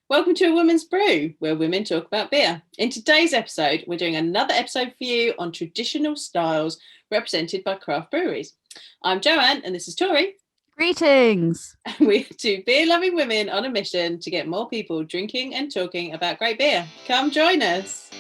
Welcome to A Woman's Brew, where women talk about beer. In today's episode, we're doing another episode for you on traditional styles represented by craft breweries. I'm Joanne, and this is Tori. Greetings. We're two beer-loving women on a mission to get more people drinking and talking about great beer. Come join us.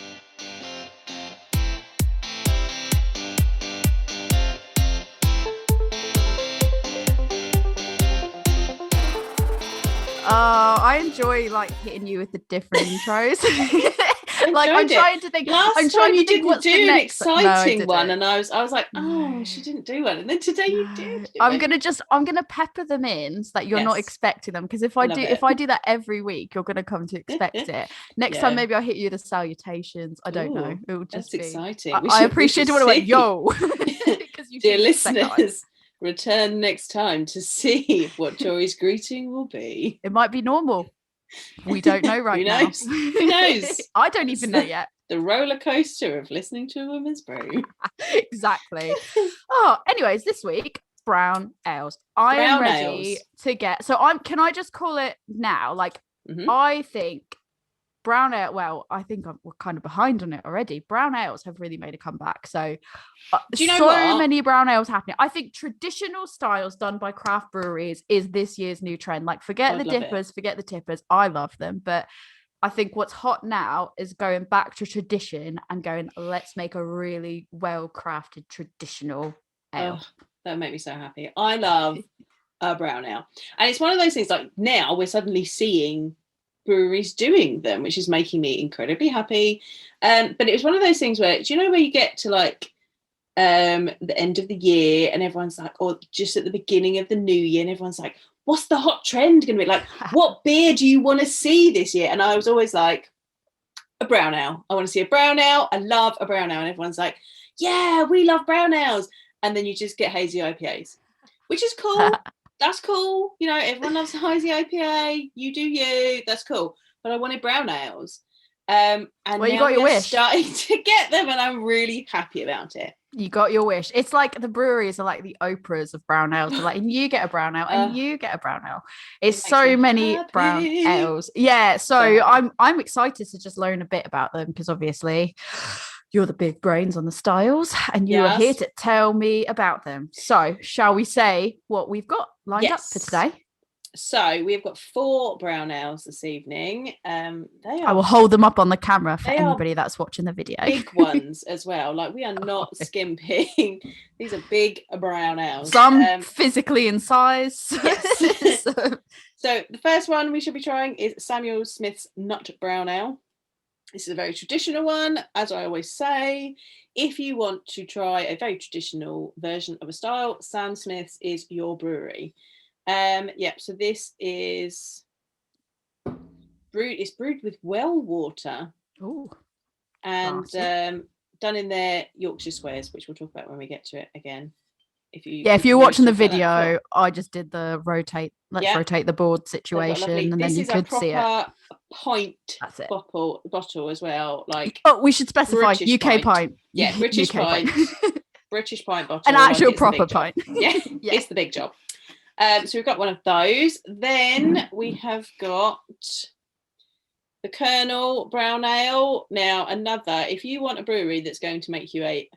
I enjoy hitting you with the different intros. I'm trying to think. Last time you didn't do an exciting one, and I was like, oh, she didn't do one, and then today you did. I'm gonna pepper them in so that you're not expecting them. Because if I do that every week, you're gonna come to expect it. Next time, maybe I'll hit you with the salutations. I don't know. It will just be exciting. I appreciate it when I went yo. Because you dear listeners. Return next time to see what Tori's greeting will be. It might be normal. We don't know right now. Who knows? I don't even know yet. The roller coaster of listening to a woman's brew. Exactly. Anyways, this week, brown ales. I am ready to get. So can I just call it now? I think brown ale. Well, I think we're kind of behind on it already. Brown ales have really made a comeback. So, do you know what? Many brown ales happening. I think traditional styles done by craft breweries is this year's new trend. Forget the dippers, forget the tippers. I love them, but I think what's hot now is going back to tradition and going, let's make a really well-crafted traditional ale. That would make me so happy. I love a brown ale, and it's one of those things. Now we're suddenly seeing breweries doing them, which is making me incredibly happy. But it was one of those things where, do you know where you get to the end of the year and everyone's like, or just at the beginning of the new year, and everyone's like, what's the hot trend going to be? What beer do you want to see this year? And I was always like, a brown ale. I want to see a brown ale. I love a brown ale. And everyone's like, yeah, we love brown ales. And then you just get hazy IPAs, which is cool. That's cool. You know, everyone loves a hazy IPA. You do you. That's cool. But I wanted brown ales. And well, you got your wish. Starting to get them, and I'm really happy about it. You got your wish. It's like the breweries are like the Oprahs of brown ales. They're like, and you get a brown ale, and you get a brown ale. It's so many brown ales. Yeah. So I'm excited to just learn a bit about them, because obviously you're the big brains on the styles, and you are here to tell me about them. So shall we say what we've got lined up for today? So we've got 4 brown ales this evening. I will hold them up on the camera for anybody that's watching the video. Big ones as well. We are not skimping. These are big brown ales. Some physically in size. Yes. So the first one we should be trying is Samuel Smith's Nut Brown Ale. This is a very traditional one. As I always say, if you want to try a very traditional version of a style, Sam Smith's is your brewery. So this is brewed. It's brewed with well water. Ooh, and done in their Yorkshire squares, which we'll talk about when we get to it again. If you're watching the video, I just did the rotate the board situation, and then you could see it. Pint bottle as well. We should specify British UK pint. Yeah, British pint. British pint bottle. An actual proper pint. Yeah, it's the big job. So we've got one of those. Then we have got the Colonel Brown Ale. Now, if you want a brewery that's going to make you a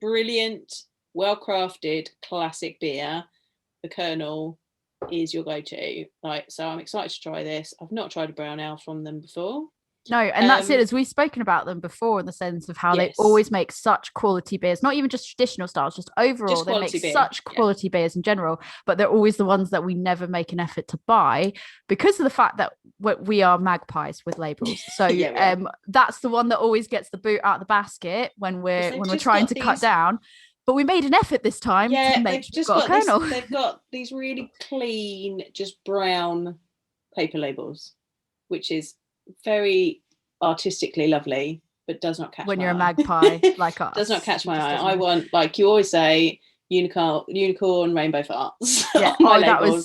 brilliant, well-crafted, classic beer, the Colonel is your go-to. So I'm excited to try this. I've not tried a brown ale from them before. No, and that's it, as we've spoken about them before, in the sense of how they always make such quality beers, not even just traditional styles, just overall, they make such quality beers in general, but they're always the ones that we never make an effort to buy because of the fact that we are magpies with labels. So that's the one that always gets the boot out of the basket when we're trying to cut down. But we made an effort this time to make they've got these really clean, just brown paper labels, which is very artistically lovely, but does not catch when my you're eye. A magpie like us. Does not catch my eye. I want, like you always say, unicorn rainbow farts. Yeah,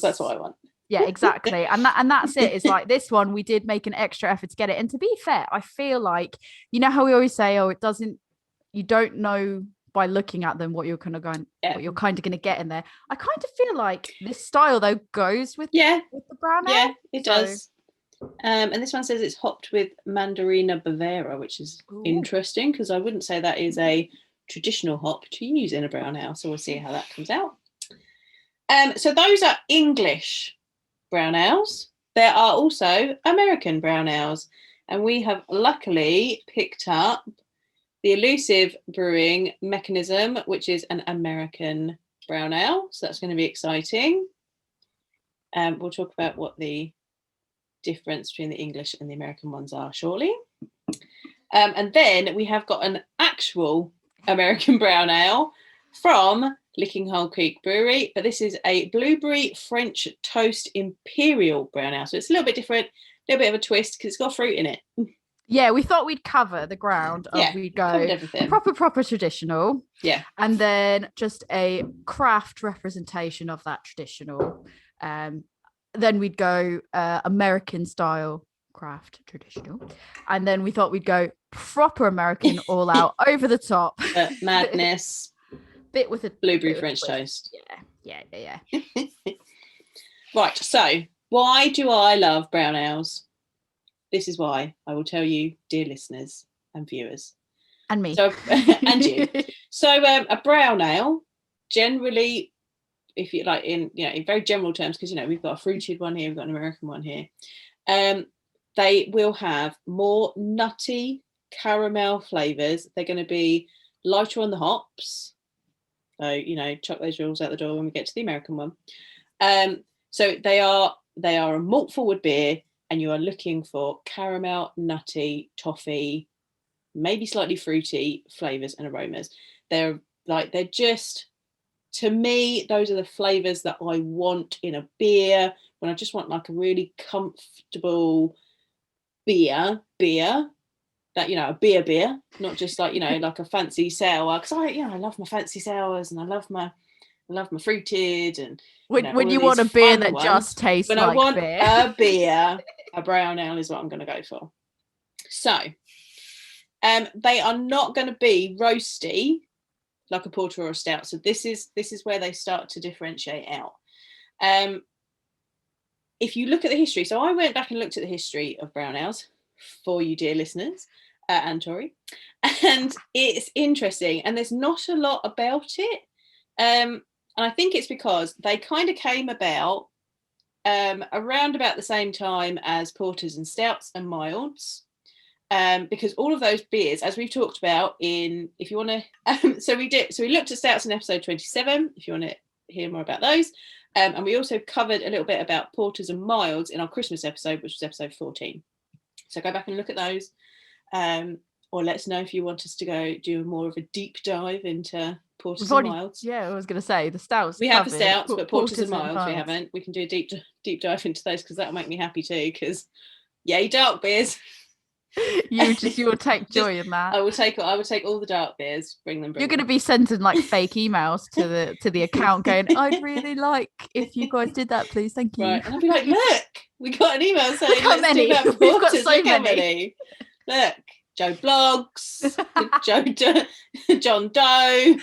that's what I want. Yeah, exactly. And that's it. It's like this one, we did make an extra effort to get it. And to be fair, I feel like, you know how we always say, you don't know by looking at them what you're kind of going, what you're kind of going to get in there. I kind of feel like this style though goes with the brown ale. Yeah, it does. And this one says it's hopped with Mandarina Bavera, which is interesting because I wouldn't say that is a traditional hop to use in a brown ale. So we'll see how that comes out. So those are English brown ales. There are also American brown ales. And we have luckily picked up the Elusive Brewing Mechanism, which is an American brown ale. So that's going to be exciting. We'll talk about what the difference between the English and the American ones are shortly. And then we have got an actual American brown ale from Licking Hole Creek Brewery, but this is a blueberry French toast imperial brown ale. So it's a little bit different, a little bit of a twist because it's got fruit in it. Yeah, we thought we'd cover the ground of we'd go proper traditional. Yeah. And then just a craft representation of that traditional. Then we'd go American style craft traditional. And then we thought we'd go proper American all out over the top. Madness. Bit with a blueberry French toast. Yeah. Right, so why do I love brown ales? This is why I will tell you, dear listeners and viewers. And me. So, and you. So a brown ale, generally, if you like in very general terms, because we've got a fruited one here, we've got an American one here. They will have more nutty caramel flavours. They're going to be lighter on the hops. So, chuck those rules out the door when we get to the American one. So they are a malt forward beer, and you are looking for caramel, nutty, toffee, maybe slightly fruity flavours and aromas. They're just, to me, those are the flavours that I want in a beer when I just want like a really comfortable beer that, a beer, not just like, like a fancy sour. Because I love my fancy sours and I love my fruited and when you want a beer that just tastes like beer. When I want a beer, a brown ale is what I'm going to go for. So they are not going to be roasty like a porter or a stout. So this is where they start to differentiate out. If you look at the history, so I went back and looked at the history of brown ales for you, dear listeners, and Tori, and it's interesting. And there's not a lot about it. And I think it's because they kind of came about around about the same time as porters and stouts and milds, because all of those beers, as we've talked about if you want to, so we looked at stouts in episode 27, if you want to hear more about those. And we also covered a little bit about porters and milds in our Christmas episode, which was episode 14. So go back and look at those. Or let us know if you want us to go do more of a deep dive into porters and milds. Yeah, I was going to say the stouts. We have the stouts, but porters and milds we haven't. We can do a deep dive into those because that'll make me happy too. Because yay, dark beers. You'll take joy in that. I would take all the dark beers, bring them. You're going to be sending like fake emails to the account going, I'd really like if you guys did that, please, thank you. Right, and I'll be like, look, we got an email saying let's do that for We've got porters. so many. Look, Joe Blogs, John Doe.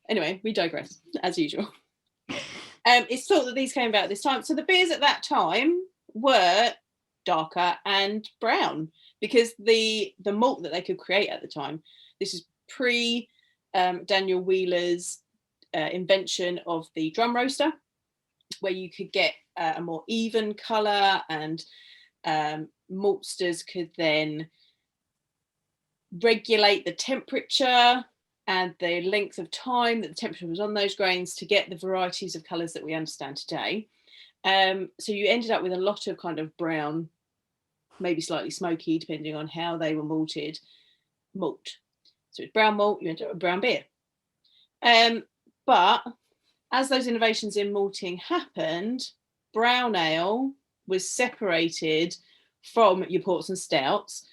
Anyway, we digress as usual. It's thought that these came about at this time. So the beers at that time were darker and brown because the malt that they could create at the time, this is pre Daniel Wheeler's invention of the drum roaster, where you could get a more even colour, and maltsters could then regulate the temperature and the length of time that the temperature was on those grains to get the varieties of colours that we understand today. So you ended up with a lot of kind of brown, maybe slightly smoky, depending on how they were malted, malt. So it's brown malt, you end up with brown beer. But as those innovations in malting happened, brown ale was separated from your ports and stouts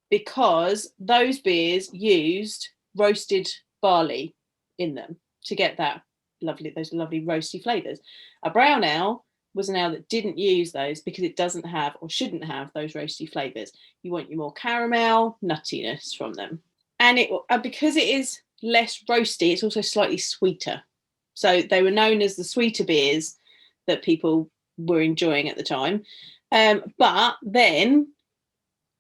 because those beers used roasted barley in them to get those lovely roasty flavours. A brown ale was an ale that didn't use those because it doesn't have or shouldn't have those roasty flavours. You want your more caramel nuttiness from them. And because it is less roasty, it's also slightly sweeter. So they were known as the sweeter beers that people were enjoying at the time. But then,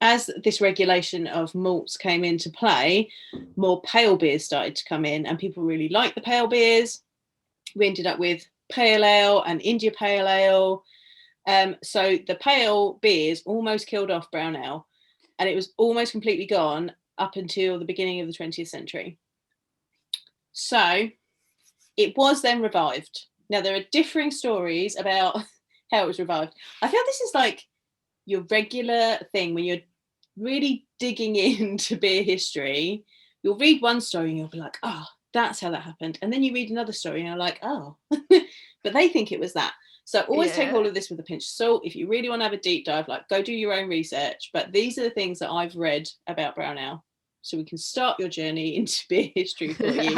as this regulation of malts came into play, more pale beers started to come in, and people really liked the pale beers. We ended up with pale ale and India pale ale. So the pale beers almost killed off brown ale, and it was almost completely gone up until the beginning of the 20th century. So it was then revived. Now, there are differing stories about how it was revived. I feel this is like your regular thing when you're really digging into beer history. You'll read one story and you'll be like, oh, that's how that happened. And then you read another story and you're like, oh, but they think it was that. So always take all of this with a pinch of salt. If you really want to have a deep dive, like go do your own research. But these are the things that I've read about brown ale, so we can start your journey into beer history for you.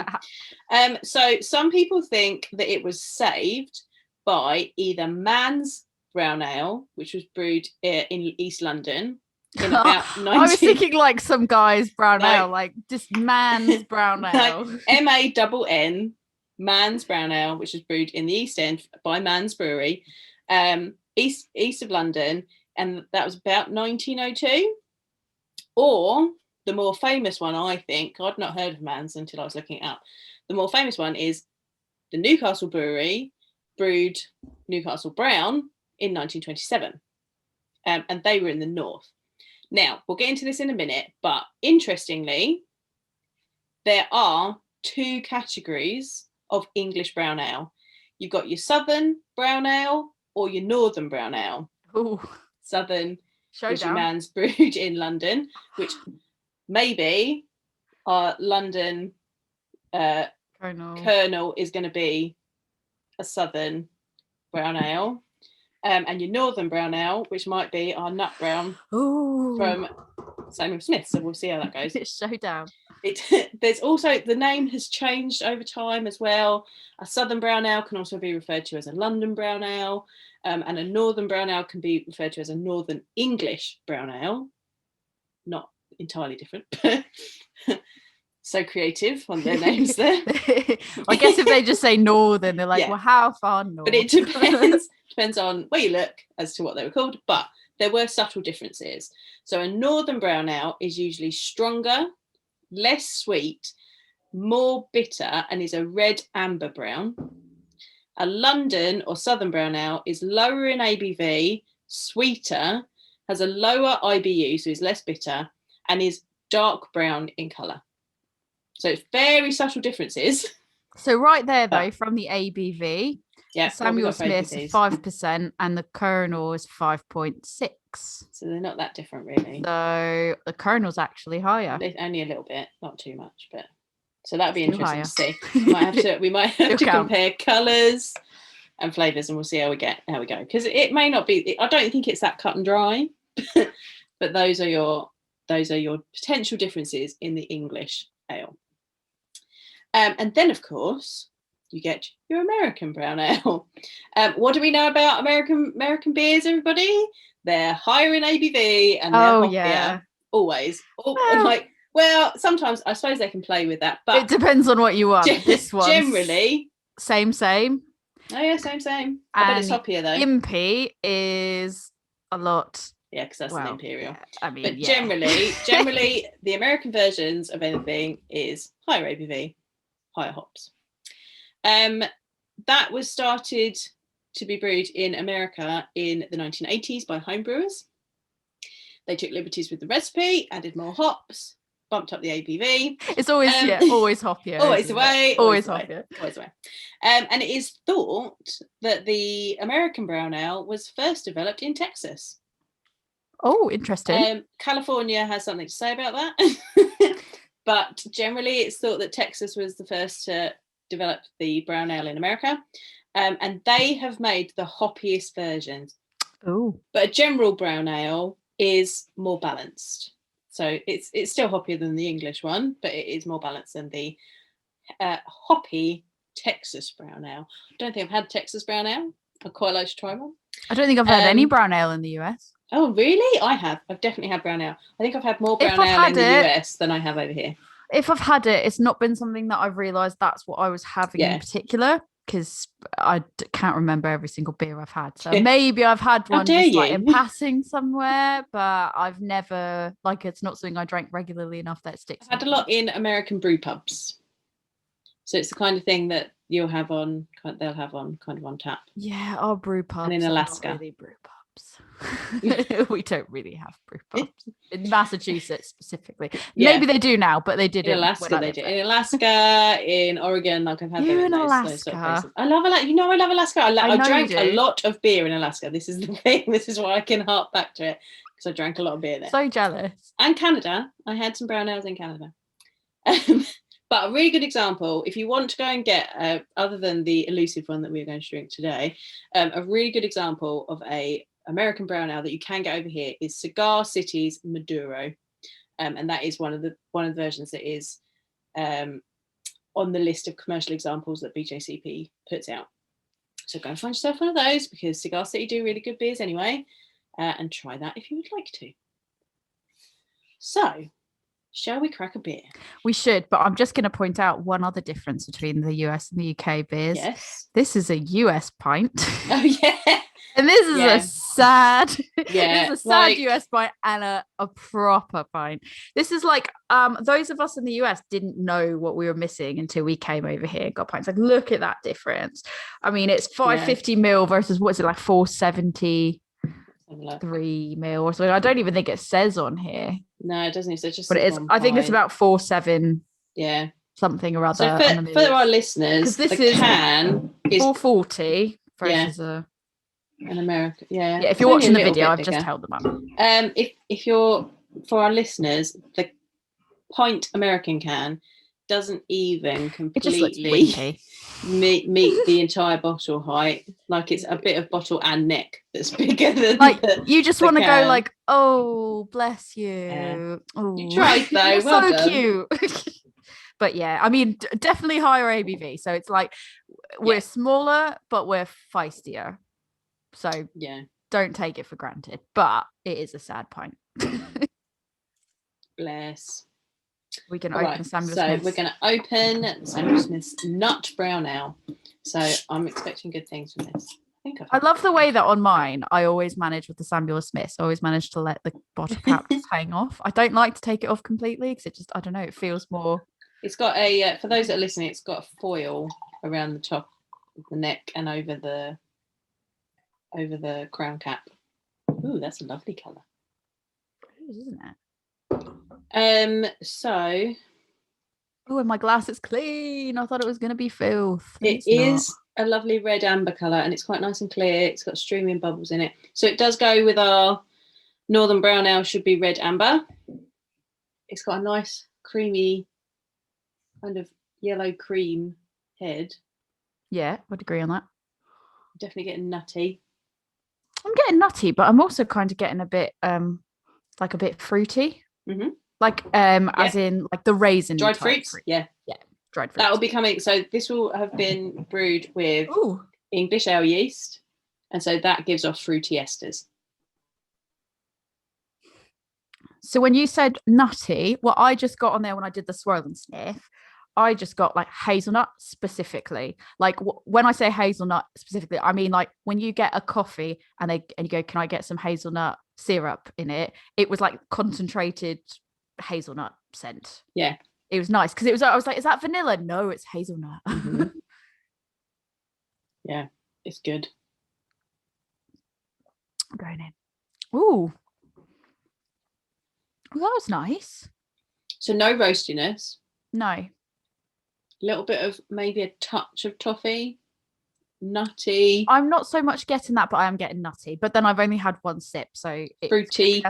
So some people think that it was saved by either Mann's brown ale, which was brewed in East London in about 19... I was thinking like some guy's brown ale, like just Mann's brown ale. Like MANN, Mann's brown ale, which was brewed in the East End by Mann's Brewery, east of London, and that was about 1902. Or the more famous one, I think, I'd not heard of Mann's until I was looking it up. The more famous one is the Newcastle Brewery brewed Newcastle Brown in 1927, and they were in the north. Now, we'll get into this in a minute, but interestingly, there are two categories of English brown ale. You've got your southern brown ale or your northern brown ale. Ooh. Southern is your Mann's brewed in London, which maybe our London Colonel is going to be a southern brown ale. And your northern brown ale, which might be our nut brown from Samuel Smith. So we'll see how that goes. It's showdown. There's also, the name has changed over time as well. A southern brown ale can also be referred to as a London brown ale, and a northern brown ale can be referred to as a northern English brown ale. Not entirely different, but so creative on their names there. I guess if they just say northern, they're like, well, how far north? But it depends on where you look as to what they were called, but there were subtle differences. So a northern brown ale is usually stronger, less sweet, more bitter, and is a red amber brown. A London or southern brown ale is lower in ABV, sweeter, has a lower IBU, so is less bitter, and is dark brown in colour. So it's very subtle differences. So right there, though, from the ABV, Samuel Smith is 5% and the Colonel is 5.6. So they're not that different, really. So the Colonel's actually higher. Only a little bit, not too much, but so that'd be interesting to see. We might have to compare colours and flavours, and we'll see how we go. Because it may not be. I don't think it's that cut and dry, but those are your potential differences in the English ale. And then, of course, you get your American brown ale. What do we know about American beers, everybody? They're higher in ABV and they're hoppier. Yeah. Always. Well, sometimes I suppose they can play with that, but it depends on what you want. This one generally same. Oh yeah, same. I bet it's hoppier though. Impy is a lot. Yeah, because that's an imperial. Yeah, I mean, but generally, the American versions of anything is higher ABV, higher hops. That was started to be brewed in America in the 1980s by home brewers. They took liberties with the recipe, added more hops, bumped up the ABV. It's always always hoppier. Always away. Always hoppier. Always away. And it is thought that the American brown ale was first developed in Texas. Oh, interesting. California has something to say about that. But generally, it's thought that Texas was the first to develop the brown ale in America. And they have made the hoppiest versions. Oh. But a general brown ale is more balanced. So it's still hoppier than the English one, but it is more balanced than the hoppy Texas brown ale. I don't think I've had Texas brown ale. I'd quite like to try one. I don't think I've had any brown ale in the US. Oh, really? I have. I've definitely had brown ale. I think I've had more brown ale in the US than I have over here. If I've had it, it's not been something that I've realised that's what I was having in particular. because I can't remember every single beer I've had. So maybe I've had one just like in passing somewhere, but I've never, like, it's not something I drank regularly enough that it sticks. I've had a lot in American brew pubs. So it's the kind of thing that they'll have on kind of on tap. Yeah, our brew pubs. And in Alaska. Are not really brew pubs. We don't really have brew pubs in Massachusetts specifically. Maybe they do now, but they didn't. In Alaska, they did. In Alaska, in Oregon, like I've had them in those sort of places. I love Alaska. I love Alaska. I drank a lot of beer in Alaska. This is the thing. This is why I can harp back to it, because I drank a lot of beer there. So jealous. And Canada. I had some brown ales in Canada. But a really good example, if you want to go and get, other than the elusive one that we're going to drink today, a really good example of a American brown ale that you can get over here is Cigar City's Maduro, and that is one of the versions that is on the list of commercial examples that BJCP puts out. So go and find yourself one of those, because Cigar City do really good beers anyway, and try that if you would like to. So, shall we crack a beer? We should, but I'm just going to point out one other difference between the US and the UK beers. Yes. This is a US pint. Oh, yeah. And this is a sad, this is a sad US pint and a proper pint. This is like, those of us in the US didn't know what we were missing until we came over here and got pints. Like, look at that difference. I mean, it's 550 mil versus, what is it, like 473 mil or something. I don't even think it says on here. No, it doesn't. It's just. But it is. I think it's about 4.7. Yeah. Something or other. So for our listeners, this the can is 440 versus an American. Yeah. Yeah. If you're watching the video, I've just held them up. If you're, for our listeners, the pint American can doesn't even completely meet the entire bottle height. Like, it's a bit of bottle and neck that's bigger than you just want to go like, oh, bless you. Oh, you tried though. Well so cute. But yeah, I mean, definitely higher ABV. So it's like we're smaller, but we're feistier. So don't take it for granted. But it is a sad pint. Bless. We're going to open Samuel Smith's. So we're going to open Samuel Smith's Nut Brown Ale. So I'm expecting good things from this. I love the way that on mine, I always manage with the Samuel Smiths. I always manage to let the bottle cap hang off. I don't like to take it off completely because it just, I don't know, it feels more. It's got a, for those that are listening, it's got a foil around the top of the neck and over the crown cap. Ooh, that's a lovely colour. It is, isn't it? So and my glass is clean. I thought it was going to be filth. It is a lovely red amber colour, and it's quite nice and clear. It's got streaming bubbles in it, so it does go with our Northern Brown Ale. Should be red amber. It's got a nice creamy kind of yellow cream head. Yeah, would agree on that. Definitely getting nutty. I'm getting nutty, but I'm also kind of getting a bit like a bit fruity. Mm-hmm. Like as in like the raisin dried fruits. Fruit. Yeah dried fruits. That will be coming. So this will have been brewed with English ale yeast, and so that gives off fruity esters. So when you said nutty, what I just got on there when I did the swirl and sniff, I just got like hazelnut specifically. Like when I say hazelnut specifically, I mean like when you get a coffee and you go, can I get some hazelnut syrup in it? It was like concentrated hazelnut scent. Yeah, it was nice because I was like, is that vanilla? No, it's hazelnut. Mm-hmm. Yeah, it's good. I'm going in. Ooh, that was nice. So no roastiness. No. A little bit of maybe a touch of toffee. Nutty. I'm not so much getting that, but I am getting nutty. But then I've only had one sip, so fruity.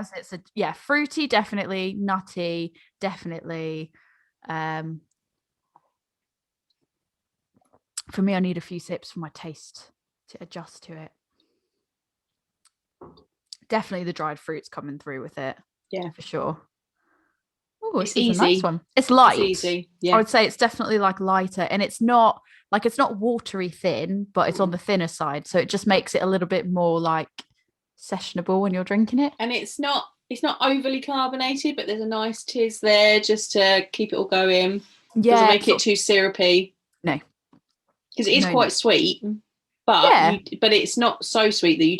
Fruity, definitely. Nutty, definitely. For me, I need a few sips for my taste to adjust to it. Definitely the dried fruits coming through with it. Yeah, for sure. Oh, it's easy. A nice one. It's light. It's easy. Yeah, I would say it's definitely like lighter, and it's not watery thin, but it's on the thinner side, so it just makes it a little bit more like sessionable when you're drinking it. And it's not overly carbonated, but there's a nice tiz there just to keep it all going. Yeah, doesn't make it too syrupy. No. because it is quite sweet, but but it's not so sweet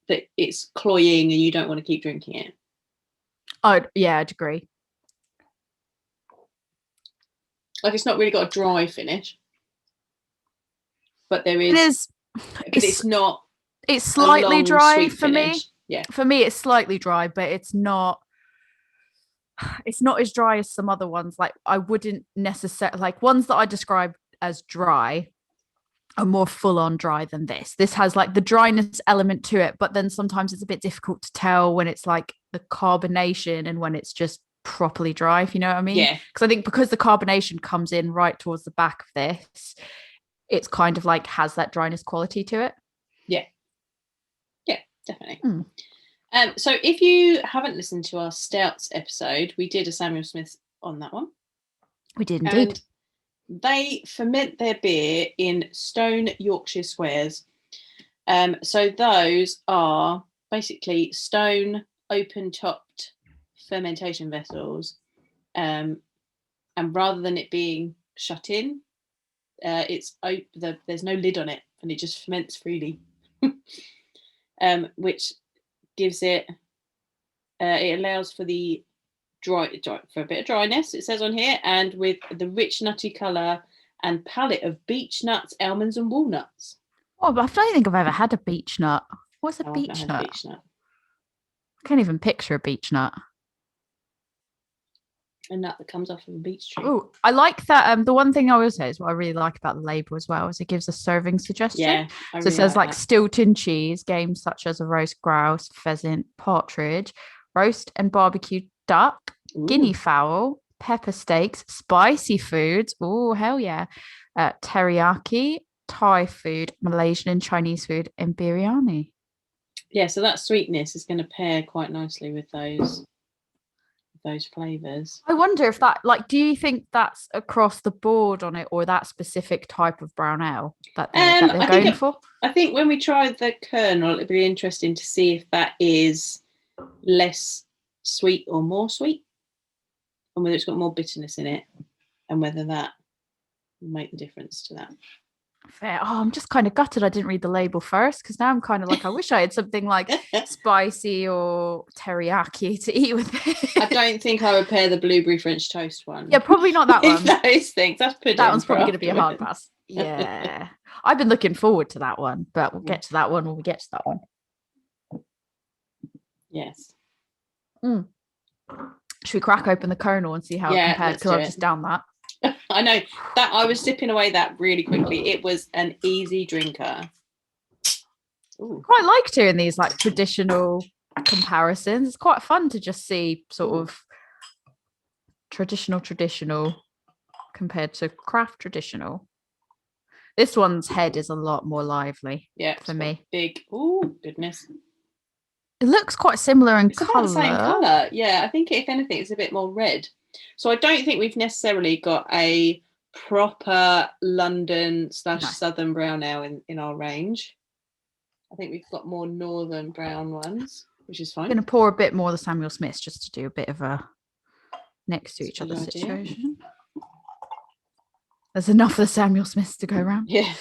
that it's cloying and you don't want to keep drinking it. I'd agree. Like, it's not really got a dry finish, but there is. It's not. It's slightly dry for me. Yeah, for me, it's slightly dry, but it's not. It's not as dry as some other ones. Like, I wouldn't necessarily like ones that I describe as dry are more full on dry than this. This has like the dryness element to it, but then sometimes it's a bit difficult to tell when it's like the carbonation and when it's just properly dry, if you know what I mean. Yeah. Because I think because the carbonation comes in right towards the back of this, it's kind of like has that dryness quality to it. Yeah. Yeah, definitely. So if you haven't listened to our stouts episode, we did a Samuel Smith on that one. We did indeed. And they ferment their beer in stone Yorkshire squares. So those are basically stone open-topped fermentation vessels. And rather than it being shut in, there's no lid on it, and it just ferments freely, which gives it. It allows for the for a bit of dryness, it says on here, and with the rich nutty colour and palette of beech nuts, almonds, and walnuts. Oh, but I don't think I've ever had a beech nut. What's a beech nut? I can't even picture a beech nut. A nut that comes off of a beech tree. Oh, I like that. The one thing I will say is what I really like about the label as well is it gives a serving suggestion. Yeah, so really it says like Stilton cheese, games such as a roast grouse, pheasant, partridge, roast and barbecued duck, guinea fowl, pepper steaks, spicy foods. Oh, hell yeah. Teriyaki, Thai food, Malaysian and Chinese food, and biryani. Yeah, so that sweetness is going to pair quite nicely with those flavors. I wonder if that, like, do you think that's across the board on it, or that specific type of brown ale that they're going for? I think when we try the kernel, it'd be interesting to see if that is less sweet or more sweet, and whether it's got more bitterness in it, and whether that will make the difference to that. Fair. Oh, I'm just kind of gutted I didn't read the label first, because now I'm kind of like, I wish I had something like spicy or teriyaki to eat with it. I don't think I would pair the blueberry French toast one. Yeah, probably not that one. Those things. That's pudding. That one's probably going to be a hard pass. Yeah. I've been looking forward to that one, but we'll get to that one when we get to that one. Yes. Should we crack open the kernel and see how it compares? Because I've just down that. I know that I was sipping away that really quickly. It was an easy drinker. Ooh. Quite like doing these like traditional comparisons. It's quite fun to just see sort of traditional compared to craft traditional. This one's head is a lot more lively. Yeah, for me. Big. Oh goodness. It looks quite similar in colour. It's about the same colour. Yeah, I think if anything, it's a bit more red. So I don't think we've necessarily got a proper London / Southern brown ale in our range. I think we've got more northern brown ones, which is fine. I'm going to pour a bit more of the Samuel Smiths just to do a bit of a next to each other situation. There's enough of the Samuel Smiths to go around. Yeah.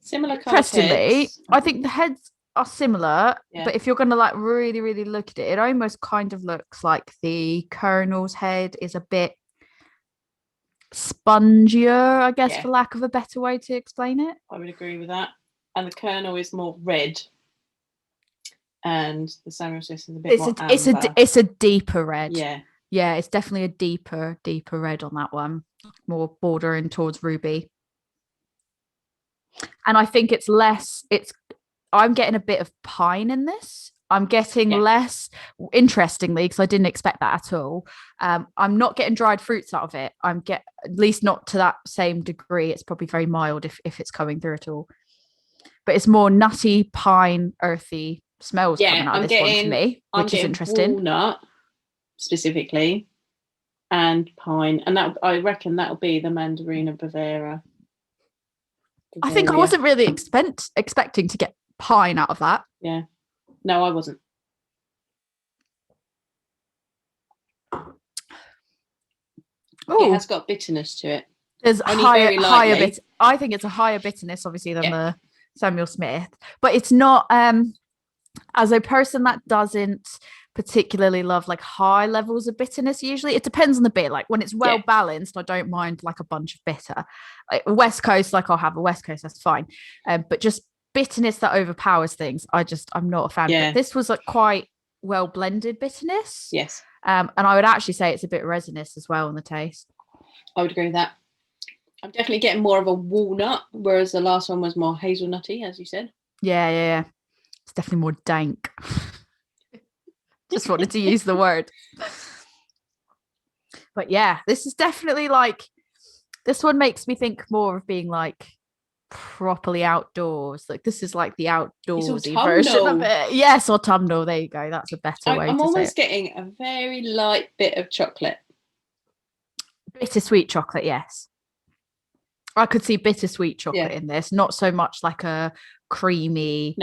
Similar colour. Interestingly, I think the heads are similar, but if you're going to like really, really look at it, it almost kind of looks like the kernel's head is a bit spongier, I guess, for lack of a better way to explain it. I would agree with that. And the kernel is more red, and the Samuel Smith is a bit more amber. It's a deeper red. Yeah, it's definitely a deeper red on that one, more bordering towards ruby. And I think it's less. I'm getting a bit of pine in this. I'm getting less, interestingly, because I didn't expect that at all. I'm not getting dried fruits out of it. At least not to that same degree. It's probably very mild if it's coming through at all. But it's more nutty, pine, earthy smells coming out of this one for me, which is interesting. Walnut specifically, and pine, and that I reckon that'll be the Mandarina Bavaria. I think I wasn't really expecting to get pine out of that. Yeah, no, I wasn't. Ooh. It has got bitterness to it. There's higher bit. I think it's a higher bitterness, obviously, than the Samuel Smith, but it's not. As a person that doesn't particularly love like high levels of bitterness, usually it depends on the beer. Like when it's well balanced, I don't mind like a bunch of bitter. Like West Coast, like I'll have a West Coast, that's fine. But just bitterness that overpowers things, I'm not a fan. But this was like quite well blended bitterness. Yes. And I would actually say it's a bit resinous as well in the taste. I would agree with that. I'm definitely getting more of a walnut, whereas the last one was more hazelnutty, as you said. Yeah. It's definitely more dank. Just wanted to use the word. But yeah, this is definitely like, this one makes me think more of being like properly outdoors. Like this is like the outdoorsy version of it. Yes, autumnal. There you go. That's a better way. I'm almost getting a very light bit of chocolate. Bittersweet chocolate, yes. I could see bittersweet chocolate in this, not so much like a creamy,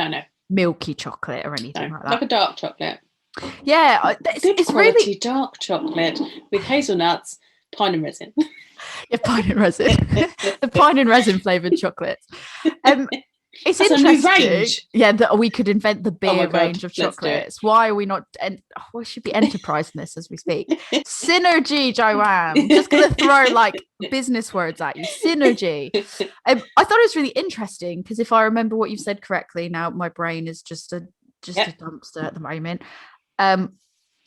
milky chocolate or anything like that. Like a dark chocolate. Yeah, it's really dark chocolate with hazelnuts, pine and resin. Pine and resin. The pine and resin flavored chocolates. It's interesting. A new range. Yeah, that we could invent the beer range of chocolates. Why are we not? We should be enterprising this as we speak. Synergy, Joanne. Just gonna throw like business words at you. Synergy. I thought it was really interesting because if I remember what you've said correctly, now my brain is just a dumpster at the moment.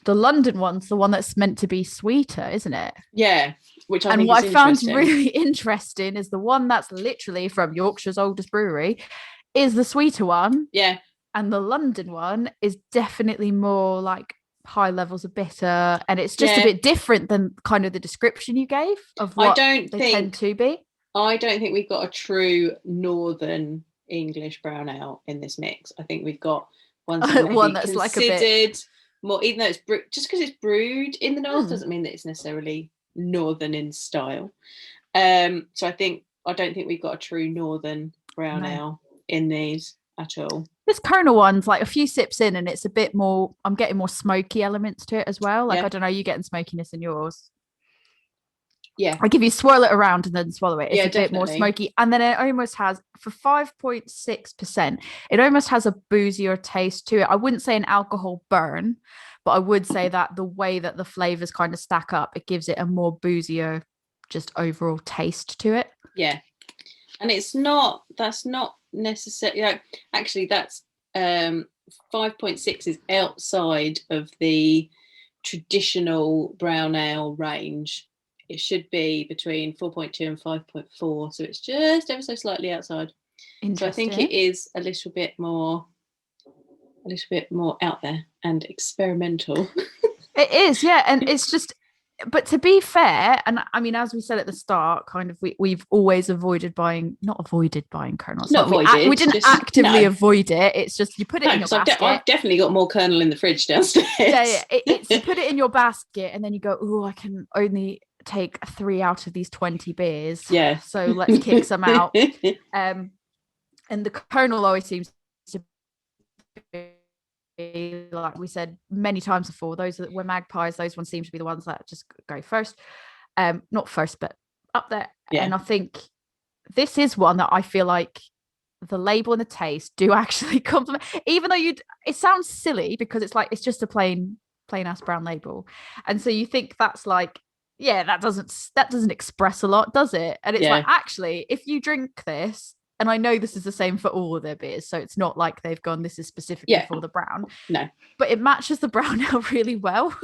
The London one's the one that's meant to be sweeter, isn't it? Yeah. Which I think what I found really interesting is the one that's literally from Yorkshire's oldest brewery is the sweeter one. Yeah. And the London one is definitely more like high levels of bitter. And it's just a bit different than kind of the description you gave of what they tend to be. I don't think we've got a true Northern English brown ale in this mix. I think we've got one that's like a bit more, even though it's just because it's brewed in the north doesn't mean that it's necessarily northern in style. So I don't think we've got a true northern brown ale in these at all. This Kernel one's like a few sips in and it's a bit more, I'm getting more smoky elements to it as well. Like I don't know, you getting smokiness in yours? Yeah, I give you swirl it around and then swallow it. It's a definitely bit more smoky, and then it almost has, for 5.6%, it almost has a boozier taste to it. I wouldn't say an alcohol burn, but I would say that the way that the flavors kind of stack up, it gives it a more boozier, just overall taste to it. Yeah, and that's not necessarily actually that's 5.6 is outside of the traditional brown ale range. It should be between 4.2 and 5.4, so it's just ever so slightly outside. So I think it is a little bit more out there and experimental. It is, yeah, and it's just. But to be fair, and I mean, as we said at the start, kind of we've always not avoided buying kernels. We didn't actively avoid it. It's just you put it in your basket. I've definitely got more kernel in the fridge downstairs. Yeah. It's you put it in your basket, and then you go, oh, I can only take 3 out of these 20 beers. Yeah. So let's kick some out. And the kernel always seems to be, like we said many times before, those that were magpies, those ones seem to be the ones that just go first. Not first, but up there. Yeah. And I think this is one that I feel like the label and the taste do actually complement, even though it sounds silly because it's just a plain ass brown label. And so you think that's like, yeah, that doesn't express a lot, does it? And it's like, actually, if you drink this, and I know this is the same for all of their beers, so it's not like they've gone, this is specifically for the brown. No. But it matches the brown ale really well.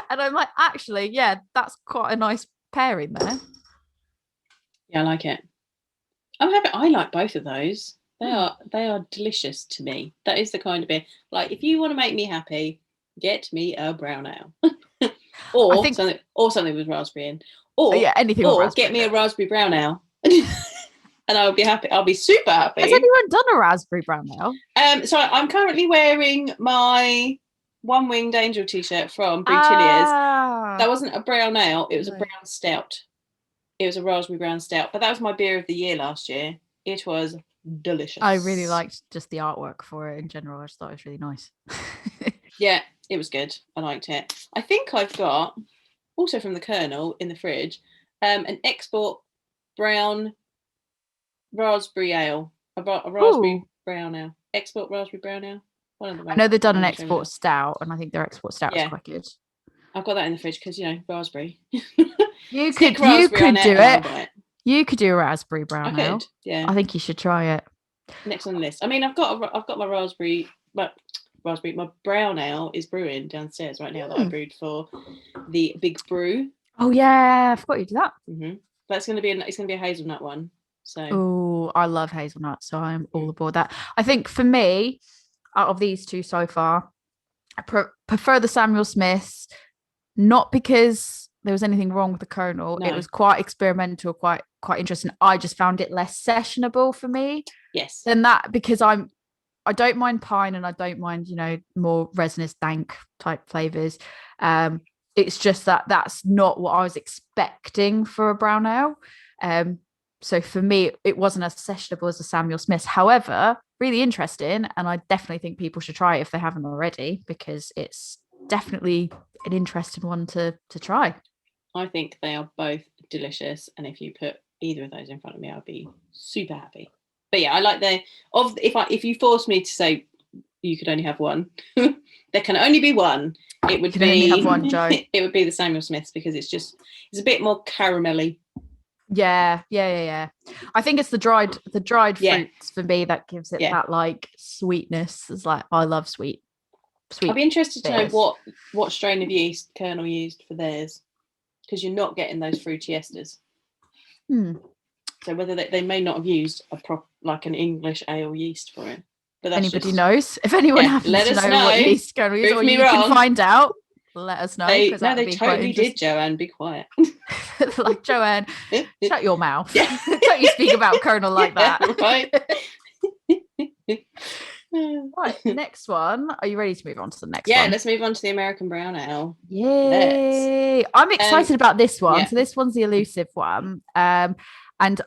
And I'm like, actually, yeah, that's quite a nice pairing there. Yeah, I like it. I like both of those. They are delicious to me. That is the kind of beer. Like, if you want to make me happy, get me a brown ale. or something with raspberry in. Or anything. Or get me a raspberry brown ale. And I'll be happy. I'll be super happy. Has anyone done a raspberry brown ale? So I'm currently wearing my One Winged Angel t-shirt from Brew Tilliers. That wasn't a brown ale. It was a brown stout. It was a raspberry brown stout. But that was my beer of the year last year. It was delicious. I really liked just the artwork for it in general. I just thought it was really nice. Yeah, it was good. I liked it. I think I've got, also from the Kernel in the fridge, an export brown raspberry ale. A raspberry brown ale. Export raspberry brown ale. One of them. I know they've done an export stout, and I think their export stout is quite good. I've got that in the fridge because raspberry. You could do it. You could do a raspberry brown ale. Yeah. I think you should try it. Next on the list. I mean, I've got my raspberry, my brown ale is brewing downstairs right now that I brewed for the big brew. Oh yeah, I forgot you did that. Mm-hmm. That's going to be a hazelnut one. So. Oh, I love hazelnut, so I'm all aboard that. I think for me, out of these two so far, I prefer the Samuel Smiths, not because there was anything wrong with the kernel. No. It was quite experimental, quite interesting. I just found it less sessionable for me. Yes. Than that, because I don't mind pine and I don't mind, more resinous, dank type flavors. It's just that's not what I was expecting for a brown ale. So for me, it wasn't as sessionable as the Samuel Smiths. However, really interesting, and I definitely think people should try it if they haven't already, because it's definitely an interesting one to try. I think they are both delicious, and if you put either of those in front of me, I'd be super happy. But yeah, I like if you force me to say you could only have one, there can only be one. It would be only have one, Joe. It would be the Samuel Smiths, because it's a bit more caramelly. Yeah. I think it's the dried fruits for me that gives it that like sweetness. It's like, I love sweet. I'd be interested to know what strain of yeast Kernel used for theirs, because you're not getting those fruity esters. So whether they may not have used like an English ale yeast for it. But that's anybody knows. If anyone happens to know what yeast Kernel is, or you can find out, let us know. They totally did, Joanne. Be quiet. Like, Joanne, shut your mouth. Don't you speak about Kernel like that. Right, next one. Are you ready to move on to the next one? Yeah, let's move on to the American Brown Ale. Yay! I'm excited about this one. Yeah. So this one's the elusive one. And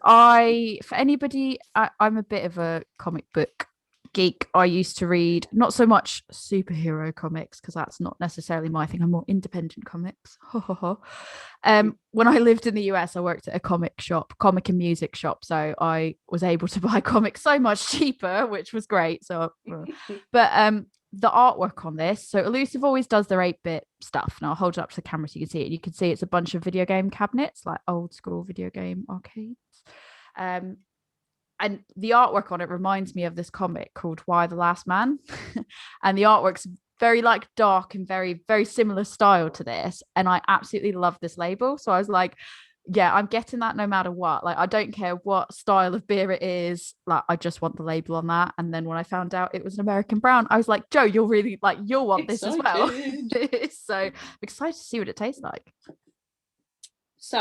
for anybody, I'm a bit of a comic book geek. I used to read not so much superhero comics, because that's not necessarily my thing. I'm more independent comics. When I lived in the US, I worked at a comic and music shop, so I was able to buy comics so much cheaper, which was great. So but the artwork on this, so Elusive always does their 8-bit stuff, and I'll hold it up to the camera so you can see it. You can see it's a bunch of video game cabinets, like old school video game arcades. And the artwork on it reminds me of this comic called Why the Last Man. And the artwork's very like dark and very, very similar style to this. And I absolutely love this label. So I was like, yeah, I'm getting that no matter what. Like, I don't care what style of beer it is. Like, I just want the label on that. And then when I found out it was an American Brown, I was like, Joe, you'll want this as well. So I'm excited to see what it tastes like. So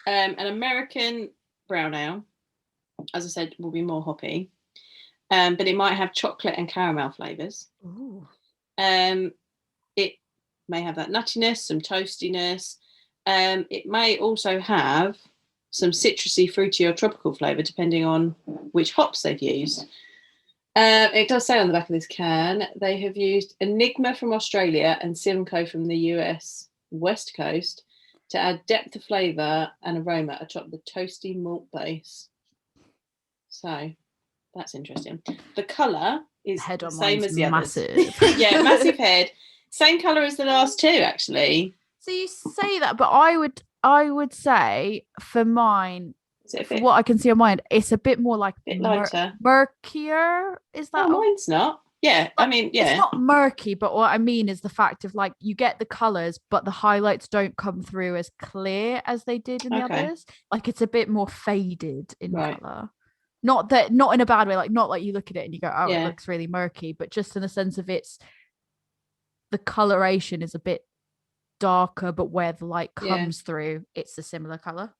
an American Brown Ale, as I said, will be more hoppy, but it might have chocolate and caramel flavors. It may have that nuttiness, some toastiness. It may also have some citrusy, fruity, or tropical flavor, depending on which hops they've used. It does say on the back of this can they have used Enigma from Australia and Simcoe from the US West Coast to add depth of flavor and aroma atop the toasty malt base. So that's interesting. The colour is the same as the massive. Others. Yeah, massive head. Same colour as the last two, actually. So you say that, but I would say for mine, for what I can see on mine, it's a bit more like lighter, murkier. Is that? Oh, mine's not. Yeah, I mean, yeah. It's not murky, but what I mean is the fact of like you get the colours, but the highlights don't come through as clear as they did in the others. Like it's a bit more faded in colour. Not in a bad way, like not like you look at it and you go, oh, it looks really murky, but just in the sense of the coloration is a bit darker, but where the light comes through, it's a similar colour.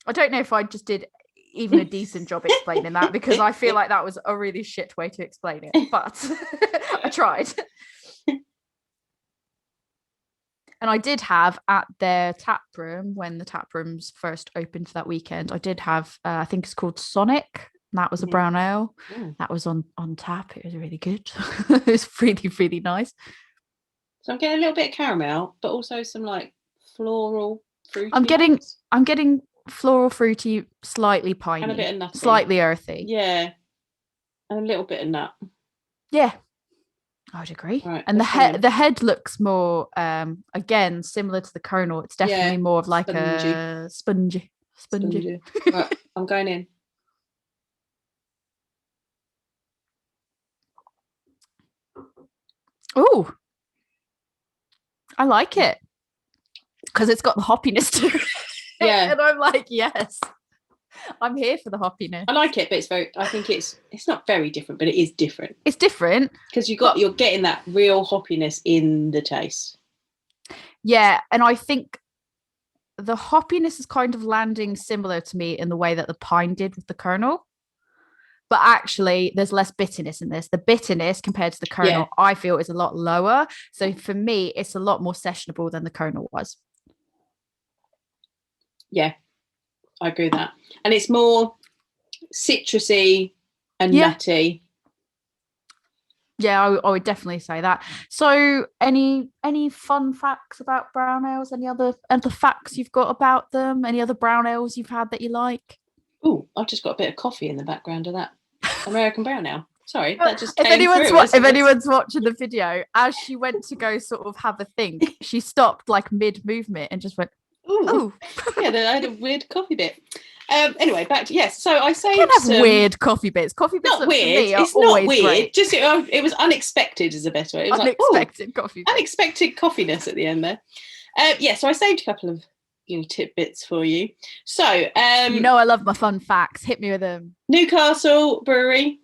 I don't know if I just did even a decent job explaining that, because I feel like that was a really shit way to explain it, but I tried. And I did have at their tap room, when the tap rooms first opened for that weekend, I did have, I think it's called Sonic. And that was a brown ale. That was on tap. It was really good. It was really, really nice. So I'm getting a little bit of caramel, but also some like floral fruit. I'm getting floral, fruity, slightly piney, and a bit of nutty, slightly earthy. Yeah, and a little bit of nut. Yeah, I'd agree. Right, and the head looks more, again, similar to the kernel. It's definitely more of like a spongy. Right, I'm going in. Oh, I like it because it's got the hoppiness to it. Yeah, and I'm like, yes, I'm here for the hoppiness. I like it, but I think it's not very different, but it is different. It's different because you're getting that real hoppiness in the taste. Yeah, and I think the hoppiness is kind of landing similar to me in the way that the pine did with the kernel. But actually, there's less bitterness in this. The bitterness compared to the kernel, I feel, is a lot lower. So for me, it's a lot more sessionable than the kernel was. Yeah, I agree with that. And it's more citrusy and nutty. Yeah, I would definitely say that. So any fun facts about brown ales? Any other facts you've got about them? Any other brown ales you've had that you like? Oh, I've just got a bit of coffee in the background of that American brown ale. Sorry, that just came if anyone's watching the video, as she went to go sort of have a think, she stopped like mid-movement and just went, ooh. Yeah, then I had a weird coffee bit. Anyway, back to so I saved you can have weird coffee bits. Coffee bits not weird. It's not weird. Great. Just it was unexpected is a better way. It was unexpected coffee. Unexpected coffiness at the end there. So I saved a couple of tidbits for you. So I love my fun facts. Hit me with them. Newcastle Brewery,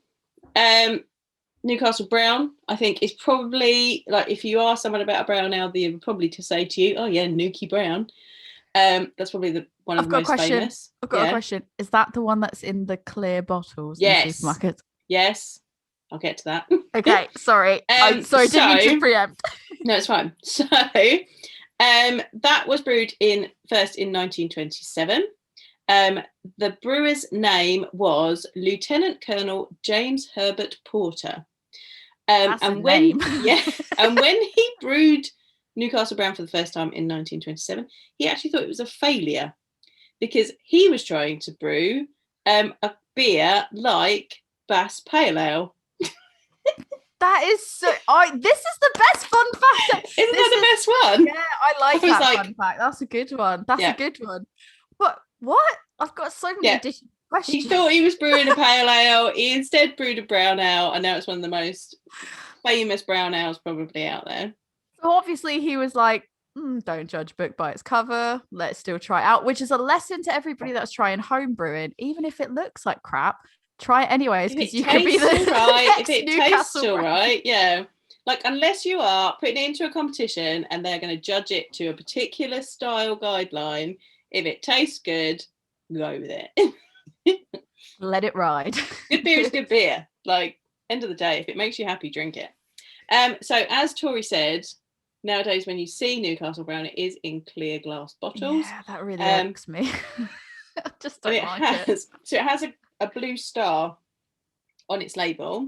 Newcastle Brown, I think is probably, like, if you ask someone about a brown ale, they would probably to say to you, oh yeah, Nuki Brown. That's probably one of the most famous. I've got a question. Is that the one that's in the clear bottles in the supermarket? Yes. I'll get to that. Okay, sorry. I'm sorry, didn't mean to preempt. No, it's fine. So that was brewed first in 1927. The brewer's name was Lieutenant Colonel James Herbert Porter. And when he brewed Newcastle Brown for the first time in 1927, he actually thought it was a failure because he was trying to brew a beer like Bass Pale Ale. That is so. This is the best fun fact. Isn't that the best one? Yeah, I like that fun fact. That's a good one. A good one. But what? I've got so many additional questions. He thought he was brewing a pale ale. He instead brewed a brown ale, and now it's one of the most famous brown ales probably out there. So obviously he was like, don't judge book by its cover. Let's still try it out, which is a lesson to everybody that's trying home brewing. Even if it looks like crap, try it anyways, because you could be the if it tastes all right, like, unless you are putting it into a competition and they're going to judge it to a particular style guideline, if it tastes good, go with it. Let it ride. Good beer is good beer. Like, end of the day, if it makes you happy, drink it. So as Tori said, nowadays when you see Newcastle Brown, it is in clear glass bottles. Yeah, that really irks me. I just don't like it. So it has a blue star on its label,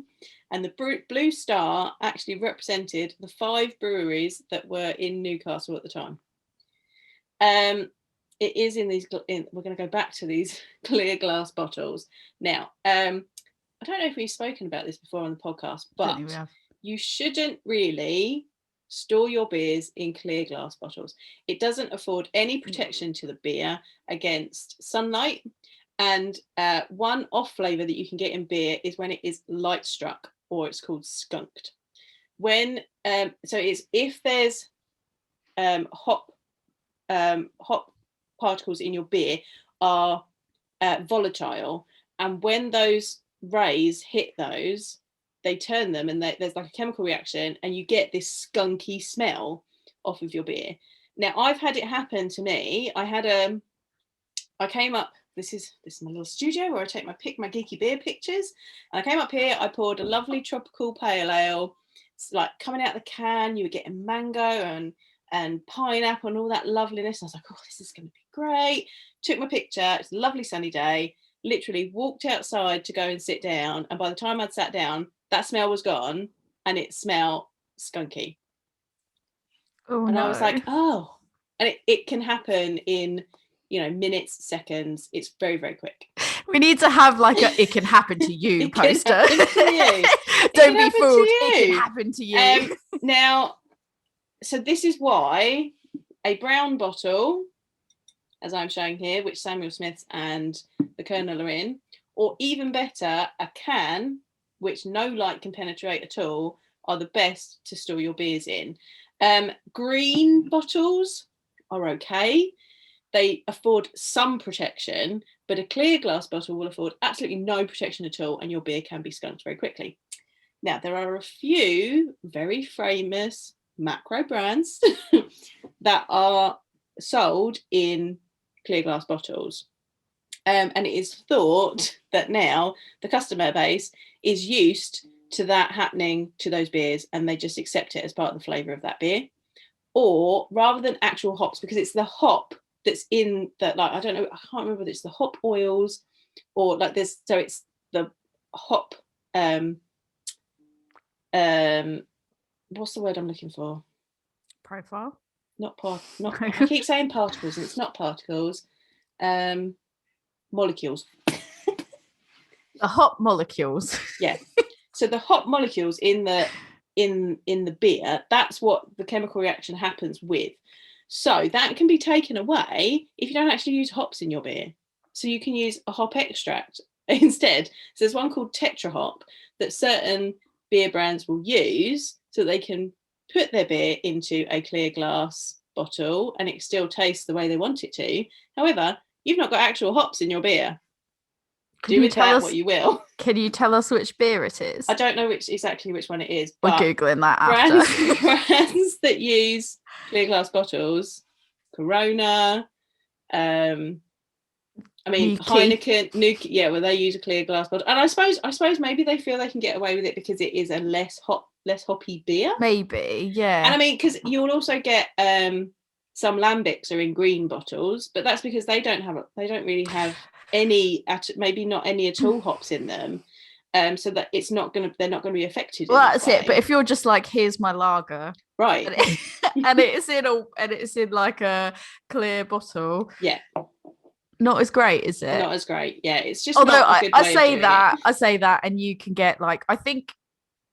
and the blue star actually represented the 5 breweries that were in Newcastle at the time. It is in these. We're going to go back to these clear glass bottles now. I don't know if we've spoken about this before on the podcast, but you shouldn't really store your beers in clear glass bottles. It doesn't afford any protection to the beer against sunlight. And one off flavour that you can get in beer is when it is light struck, or it's called skunked. When so it's if there's hop particles in your beer are volatile, and when those rays hit those, they turn them, and there's like a chemical reaction, and you get this skunky smell off of your beer. Now, I've had it happen to me. I came up. This is my little studio where I take my geeky beer pictures. And I came up here. I poured a lovely tropical pale ale. It's like coming out of the can. You were getting mango and pineapple and all that loveliness. I was like, oh, this is going to be great. Took my picture. It's a lovely sunny day. Literally walked outside to go and sit down. And by the time I'd sat down, that smell was gone, and it smelled skunky. Oh, and no. I was like, oh. And it can happen in, minutes, seconds. It's very, very quick. We need to have like a "it can happen to you" poster. Can happen to you. Don't be fooled. It can happen to you. Now, so this is why a brown bottle, as I'm showing here, which Samuel Smith's and the Colonel are in, or even better, a can, which no light can penetrate at all, are the best to store your beers in. Green bottles are okay. They afford some protection, but a clear glass bottle will afford absolutely no protection at all, and your beer can be skunked very quickly. Now, there are a few very famous macro brands that are sold in clear glass bottles. And it is thought that now the customer base is used to that happening to those beers, and they just accept it as part of the flavour of that beer. Or rather than actual hops, because it's the hop that's in that, like, I don't know, I can't remember whether it's the hop oils or like this. So it's the hop, what's the word I'm looking for? Profile? Not I keep saying particles, and it's not particles. Molecules. The hop molecules. Yeah. So the hop molecules in the beer, that's what the chemical reaction happens with. So that can be taken away if you don't actually use hops in your beer. So you can use a hop extract instead. So there's one called Tetra Hop that certain beer brands will use so they can put their beer into a clear glass bottle and it still tastes the way they want it to. However, you've not got actual hops in your beer. Do with that what you will. Can you tell us which beer it is? I don't know exactly which one it is. We're Googling that after. Brands that use clear glass bottles, Corona, Heineken, Nuki, where they use a clear glass bottle. And I suppose maybe they feel they can get away with it because it is a less hoppy beer. Maybe, yeah. And I mean, because you'll also get some lambics are in green bottles, but that's because they don't really have any, maybe not any at all hops in them, so that they're not going to be affected. Well, that's it. But if you're just like, here's my lager, right, and it's in like a clear bottle, yeah, not as great, is it? Not as great, yeah. It's just. Although I say that, and you can get like, I think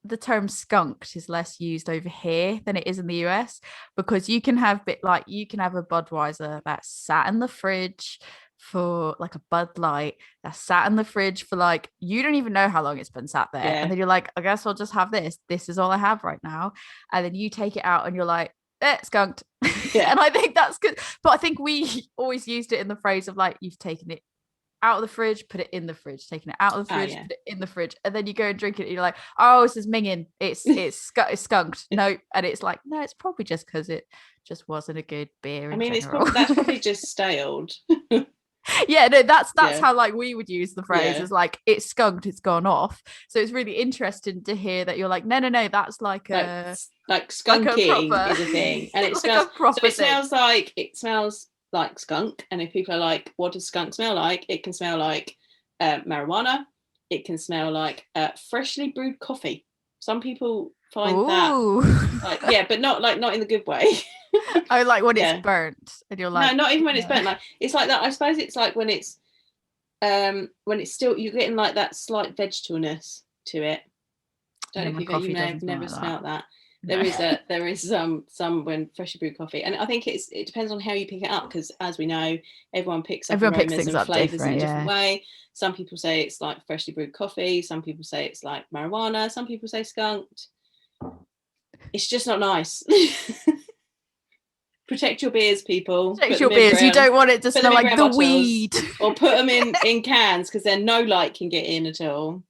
the term skunked is less used over here than it is in the US, because you can have a Budweiser that's sat in the fridge for like a Bud Light that's sat in the fridge for like, you don't even know how long it's been sat there, and then you're like, I guess I'll just have this is all I have right now, and then you take it out and you're like, skunked. And I think that's good, but I think we always used it in the phrase of like, you've taken it out of the fridge, put it in the fridge, taking it out of the fridge, put it in the fridge, and then you go and drink it and you're like, oh, this is minging, it's skunked. No, and it's like, no, it's probably just because it just wasn't a good beer. That's probably just staled. Yeah, no, that's how like we would use the phrase, is like, it's skunked, it's gone off. So it's really interesting to hear that you're like, no, that's like skunking is a thing, and it smells like skunk. And if people are like, what does skunk smell like? It can smell like marijuana. It can smell like freshly brewed coffee. Some people find that but not in the good way. Oh, like when it's burnt and you're like, no, not even when it's burnt. Like, it's like that. I suppose it's like when it's still, you're getting like that slight vegetableness to it. I don't know if you may have never smelt that. No. There is some when freshly brewed coffee, and I think it depends on how you pick it up, because as we know, everyone picks aromas and flavors in a different way. Some people say it's like freshly brewed coffee. Some people say it's like marijuana. Some people say skunked. It's just not nice. Protect your beers, people. Protect your beers. You don't want it to smell like the weed. Or put them in cans, because then no light can get in at all.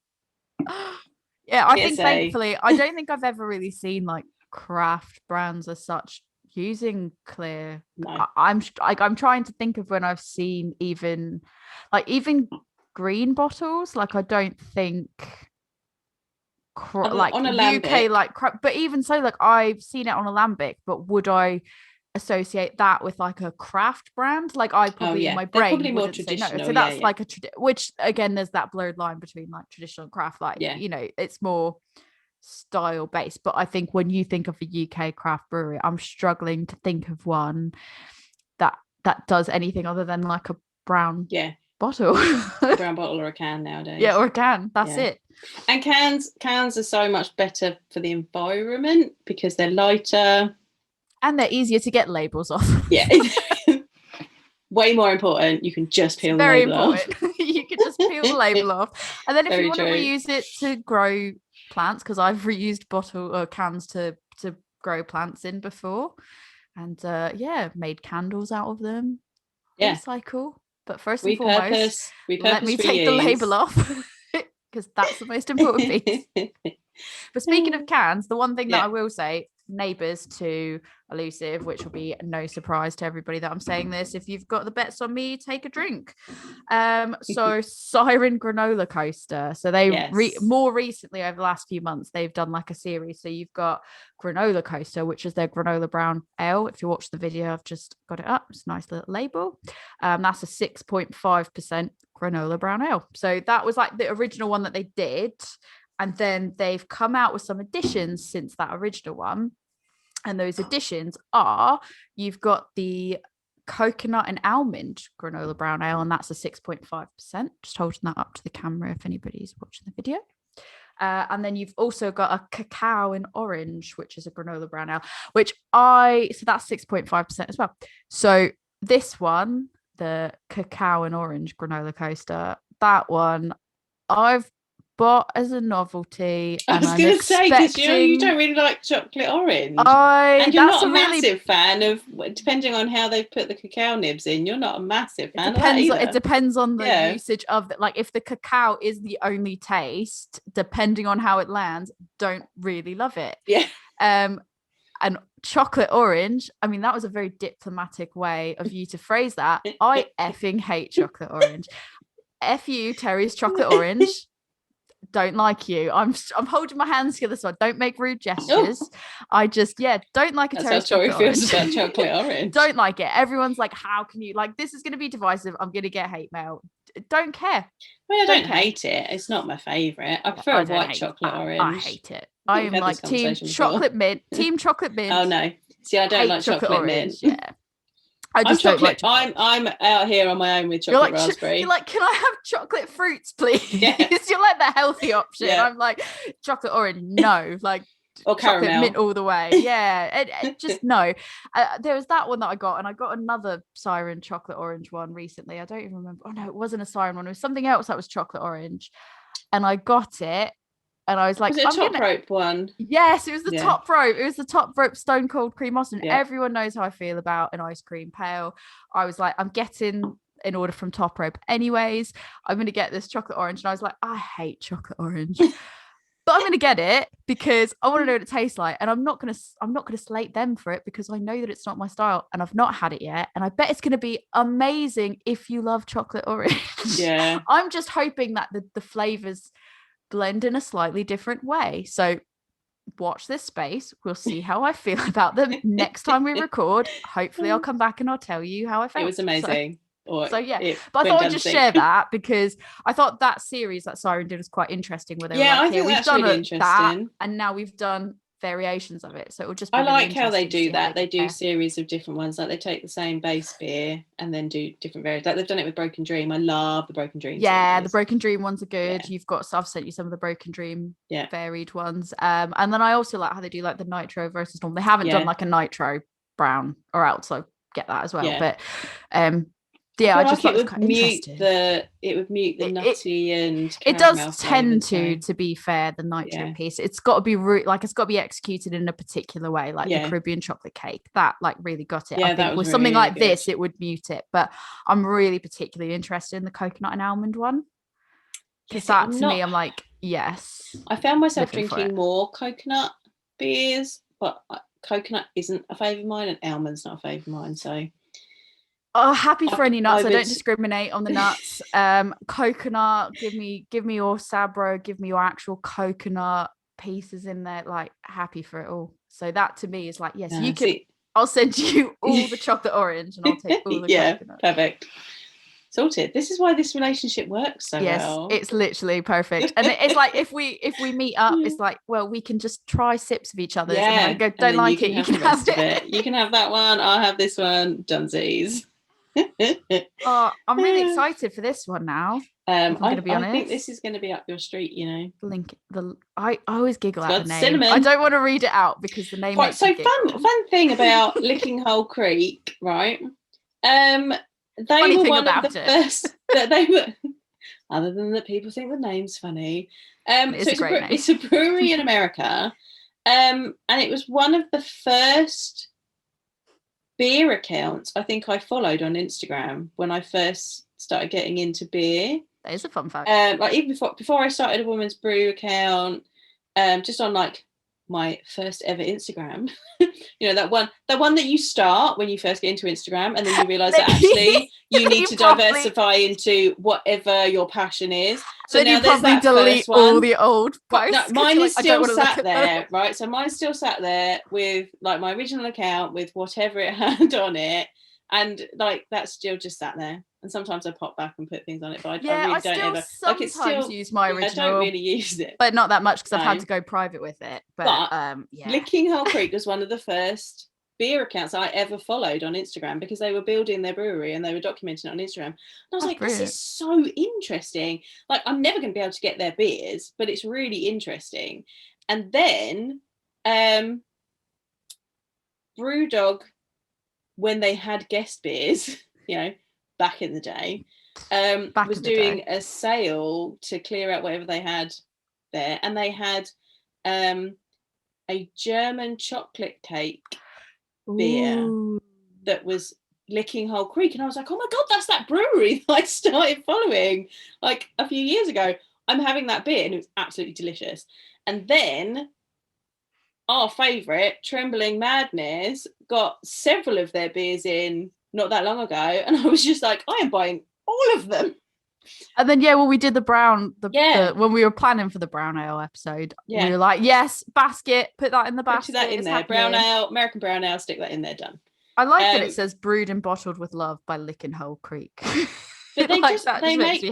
Yeah, I think thankfully, I don't think I've ever really seen like craft brands as such using clear. No. I'm trying to think of when I've seen even green bottles. Like, I don't think like on a UK like, but even so, like, I've seen it on a lambic, but would I associate that with like a craft brand? Like, I probably in my brain probably more traditional. No. So that's like which again, there's that blurred line between like traditional and craft. Like, it's more style based. But I think when you think of a UK craft brewery, I'm struggling to think of one that that does anything other than like a brown bottle. A brown bottle or a can nowadays. Yeah, or a can. That's it. And cans are so much better for the environment because they're lighter. And they're easier to get labels off. Yeah. Way more important, you can just peel the label off. You can just peel the label off. And then if you want to reuse it to grow plants, because I've reused bottle or cans to grow plants in before. And made candles out of them. Yeah. Recycle. But first and foremost, let me take the label off. Because that's the most important piece. But speaking of cans, the one thing that I will say, neighbours to Elusive, which will be no surprise to everybody that I'm saying this, if you've got the bets on me, take a drink. So Siren granola coaster. So they more recently over the last few months, they've done like a series. So you've got granola coaster, which is their granola brown ale. If you watch the video, I've just got it up. It's a nice little label. That's a 6.5% granola brown ale. So that was like the original one that they did. And then they've come out with some additions since that original one. And those additions are, you've got the coconut and almond granola brown ale, and that's a 6.5%. Just holding that up to the camera if anybody's watching the video. And then you've also got a cacao and orange, which is a granola brown ale, so that's 6.5% as well. So this one, the cacao and orange granola coaster, that one I've bought as a novelty. I was going to say, because you don't really like chocolate orange. And you're not a massive fan of, depending on how they've put the cacao nibs in, you're not a massive fan of that either. It depends on the usage of it. Like if the cacao is the only taste, depending on how it lands, don't really love it. Yeah. And chocolate orange, I mean, that was a very diplomatic way of you to phrase that. I effing hate chocolate orange. F you, Terry's chocolate orange. Don't like you. I'm holding my hands together so I don't make rude gestures. I just don't like a Terry's chocolate orange. That's how Tori feels about chocolate orange. Don't like it. Everyone's like, how can you, like, this is going to be divisive. I'm going to get hate mail. Don't care. I mean, I don't hate it. It's not my favourite. I prefer a white chocolate orange. I hate it. I am like team chocolate mint. Team chocolate mint. Oh no. See, I don't like chocolate mint. Yeah. I just don't like chocolate. I'm out here on my own with chocolate raspberry. You're like, can I have chocolate fruits, please? Yeah. You're like the healthy option. Yeah. I'm like, chocolate orange, no. Like, or chocolate caramel. Mint all the way. Yeah, just no. There was that one that I got, and I got another Siren chocolate orange one recently. I don't even remember. Oh no, it wasn't a Siren one. It was something else that was chocolate orange, and I got it. And I was like, was it a top rope one? Yes, it was the top rope. It was the top rope Stone Cold Cream Austin. Yeah. Everyone knows how I feel about an ice cream pail. I was like, I'm getting an order from Top Rope anyways. I'm going to get this chocolate orange. And I was like, I hate chocolate orange. But I'm going to get it because I want to know what it tastes like. And I'm not going to slate them for it because I know that it's not my style and I've not had it yet. And I bet it's going to be amazing if you love chocolate orange. Yeah. I'm just hoping that the flavors blend in a slightly different way. So watch this space. We'll see how I feel about them next time we record. Hopefully I'll come back and I'll tell you how I felt. It was amazing. But I thought I'd just share that because I thought that series that Siren did was quite interesting where they were like, I think we've done really that and now we've done variations of it, so it will just be I like how they do that. They do series of different ones, like they take the same base beer and then do different variants. Like they've done it with Broken Dream. I love the Broken Dream series. The Broken Dream ones are good. I've sent you some of the Broken Dream varied ones, and then I also like how they do like the nitro versus normal. They haven't done like a nitro brown, or else I get that as well, but I just thought it was quite interesting. It would mute the nutty and it does tend to be fair, the nitro piece. It's got to be it's got to be executed in a particular way, like the Caribbean chocolate cake. That like really got it. I think with something like this, it would mute it. But I'm really particularly interested in the coconut and almond one. Because that to me, I'm like, yes. I found myself drinking more coconut beers, but coconut isn't a favourite of mine and almond's not a favourite of mine, so... Oh, happy for any nuts. I don't discriminate on the nuts. Coconut, give me your Sabro, give me your actual coconut pieces in there, like happy for it all. So that to me is like, yes, you can. I'll send you all the chocolate orange and I'll take all the coconut. Perfect. Sorted. This is why this relationship works so well. Yes, it's literally perfect. And it's like if we meet up, it's like, well, we can just try sips of each other's and then go, don't like it, you can have it. You can have that one, I'll have this one, dunsies. I'm really excited for this one now. I'm going to be honest. I think this is going to be up your street, you know. Link I always giggle at the name. Cinnamon. I don't want to read it out because the name makes me giggle. Fun thing about Licking Hole Creek, right? They were one of the first that they were. Other than that, people think the name's funny. It's a brewery in America, and it was one of the first beer accounts I think I followed on Instagram when I first started getting into beer. That is a fun fact. Like even before I started a Woman's Brew account, just on like my first ever Instagram, you know, that one that you start when you first get into Instagram, and then you realize that actually you need to diversify into whatever your passion is. So then now you probably delete all the old posts. No, mine is still sat there, right? So mine's still sat there with like my original account with whatever it had on it, and like that's still just sat there. And sometimes I pop back and put things on it, but I really don't ever. Like it's still use my original. I don't really use it, but not that much because I've had to go private with it. But Licking Hole Creek was one of the first beer accounts I ever followed on Instagram because they were building their brewery and they were documenting it on Instagram. And I was like, brilliant. This is so interesting. Like, I'm never going to be able to get their beers, but it's really interesting. And then Brewdog, when they had guest beers, you know, back in the day, was doing a sale to clear out whatever they had there. And they had a German chocolate cake beer that was Licking Hole Creek, and I was like, oh my god, that's that brewery that I started following like a few years ago. I'm having that beer and it was absolutely delicious. And then our favorite Trembling Madness got several of their beers in not that long ago, and I was just like, I am buying all of them. And then we did the brown when we were planning for the brown ale episode, we were like, yes, basket, put that in the basket, put that in there, happening. Brown ale, American brown ale, stick that in there, done. I like that it says brewed and bottled with love by Licking Hole Creek. But they make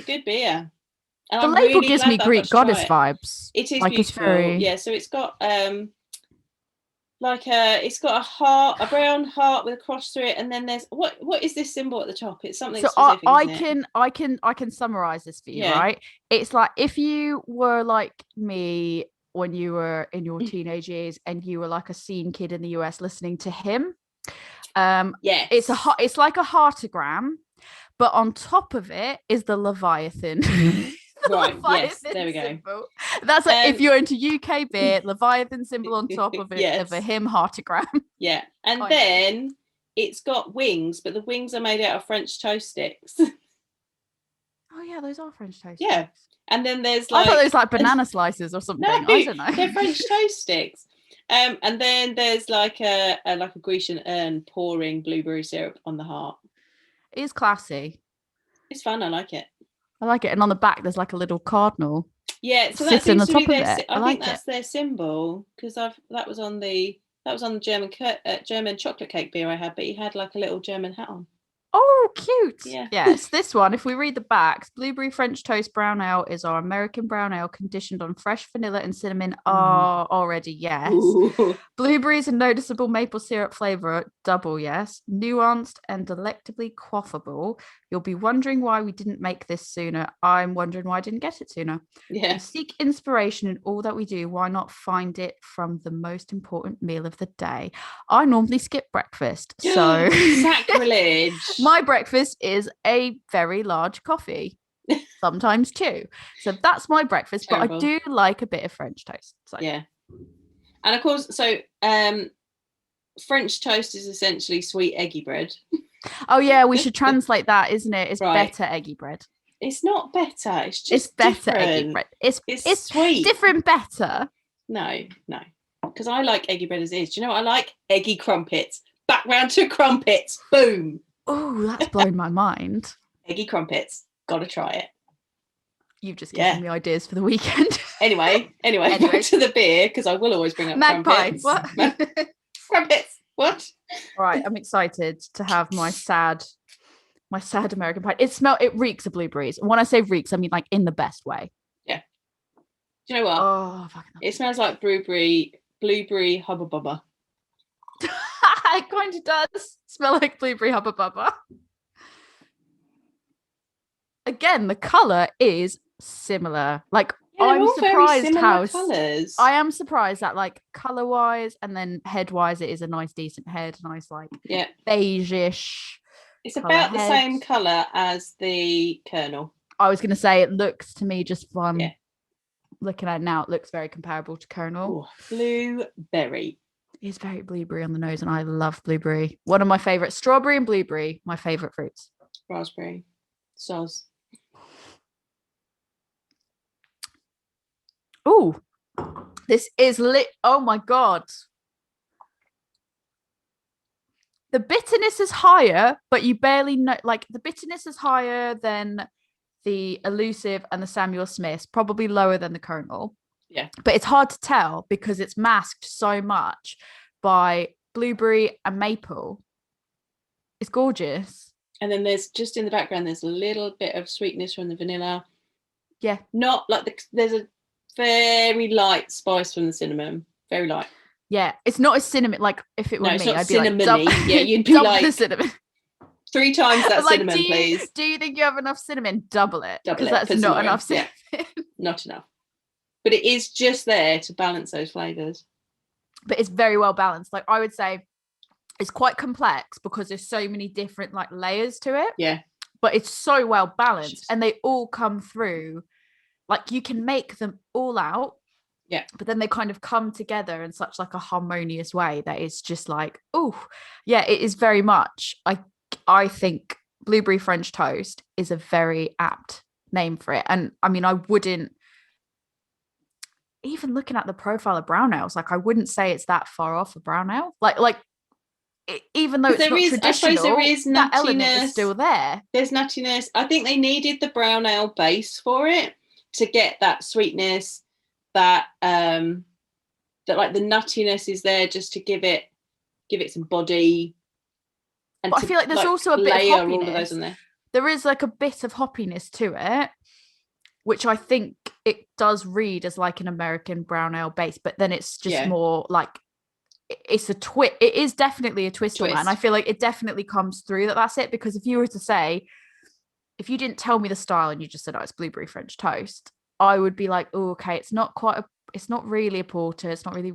good beer. And the label gives me Greek goddess vibes. It is like beautiful. So it's got it's got a heart, a brown heart with a cross through it, and then there's what is this symbol at the top? It's something. So specific, I can summarize this for you, right? It's like if you were like me when you were in your teenage years and you were like a scene kid in the US listening to him. It's like a heartogram, but on top of it is the Leviathan. Right, yes, there we go. Symbol. That's like if you're into UK beer, Leviathan symbol on top of it of a him heartogram. Yeah, and then it's got wings, but the wings are made out of French toast sticks. Oh yeah, those are French toast sticks. And then there's I thought those like banana slices or something. No, I don't know. They're French toast sticks. And then there's like a Grecian urn pouring blueberry syrup on the heart. It is classy. It's fun. I like it. And on the back there's like a little cardinal. Yeah, so that seems to be their. I think that's their symbol because that was on the German chocolate cake beer I had, but he had like a little German hat on. Oh, cute. Yeah. Yes, this one, if we read the backs, Blueberry French Toast Brown Ale is our American brown ale conditioned on fresh vanilla and cinnamon. Already, yes. Ooh. Blueberries and noticeable maple syrup flavor, double yes. Nuanced and delectably quaffable. You'll be wondering why we didn't make this sooner. I'm wondering why I didn't get it sooner. Yeah. We seek inspiration in all that we do. Why not find it from the most important meal of the day? I normally skip breakfast, so sacrilege. My breakfast is a very large coffee, sometimes two. So that's my breakfast. Terrible. But I do like a bit of French toast. So. Yeah. And of course, so French toast is essentially sweet eggy bread. Oh yeah, we should translate that, isn't it? It's better eggy bread. It's not better. It's just better different. Eggy bread. It's sweet. Different better. No. Because I like eggy bread as is. Do you know what I like? Eggy crumpets. Back round to crumpets. Boom. Oh, that's blown my mind. Eggy crumpets. Gotta try it. You've just given me ideas for the weekend. Anyway, back to the beer, because I will always bring up Magpie. Crumpets. What? Crumpets. What? Right, I'm excited to have my sad American pie. It reeks of blueberries. And when I say reeks, I mean like in the best way. Yeah. Do you know what? Oh, it smells like blueberry hubba bubba. It kind of does smell like blueberry Hubba Bubba. Again, the color is similar. Like, I'm surprised how colors. I am surprised that, like, color wise and then head wise, it is a nice, decent head, nice, like, beige-ish. It's about the same color as the kernel. I was going to say, it looks to me just fun. Yeah. Looking at it now, it looks very comparable to kernel. Ooh, blueberry. It's very blueberry on the nose, and I love blueberry. One of my favorites, strawberry and blueberry, my favorite fruits. Raspberry. Soz. Oh, this is lit. Oh my God. The bitterness is higher, but you barely know, like, the bitterness is higher than the elusive and the Samuel Smiths, probably lower than the kernel. Yeah. But it's hard to tell because it's masked so much by blueberry and maple. It's gorgeous. And then there's just in the background, there's a little bit of sweetness from the vanilla. Yeah. Not like there's a very light spice from the cinnamon. Very light. Yeah. It's not as cinnamon. Like, if it were me, I'd be cinnamony. Like, yeah, you'd be like the cinnamon. 3 times that cinnamon, please. Do you think you have enough cinnamon? Double it. Because that's not enough cinnamon. Yeah. Not enough. But it is just there to balance those flavors. But it's very well balanced. Like, I would say it's quite complex because there's so many different, like, layers to it. Yeah. But it's so well balanced and they all come through. Like, you can make them all out. Yeah. But then they kind of come together in such, like, a harmonious way that it's just like, oh, yeah, it is very much. I think blueberry French toast is a very apt name for it. And I mean, I wouldn't, even looking at the profile of brown ales, like, I wouldn't say it's that far off a brown ale. Like even though it's not traditional, I suppose there is nuttiness. That element is still there. There's nuttiness. I think they needed the brown ale base for it to get that sweetness, that like the nuttiness is there just to give it some body. And but I feel like there's also a bit of hoppiness. All of those in there. There is, like, a bit of hoppiness to it, which I think it does read as like an American brown ale base, but then it's just more like it's a twist. It is definitely a twist on that. And I feel like it definitely comes through that's it. Because if you were to say, if you didn't tell me the style and you just said, oh, it's blueberry French toast, I would be like, oh, okay, it's not really a porter. It's not really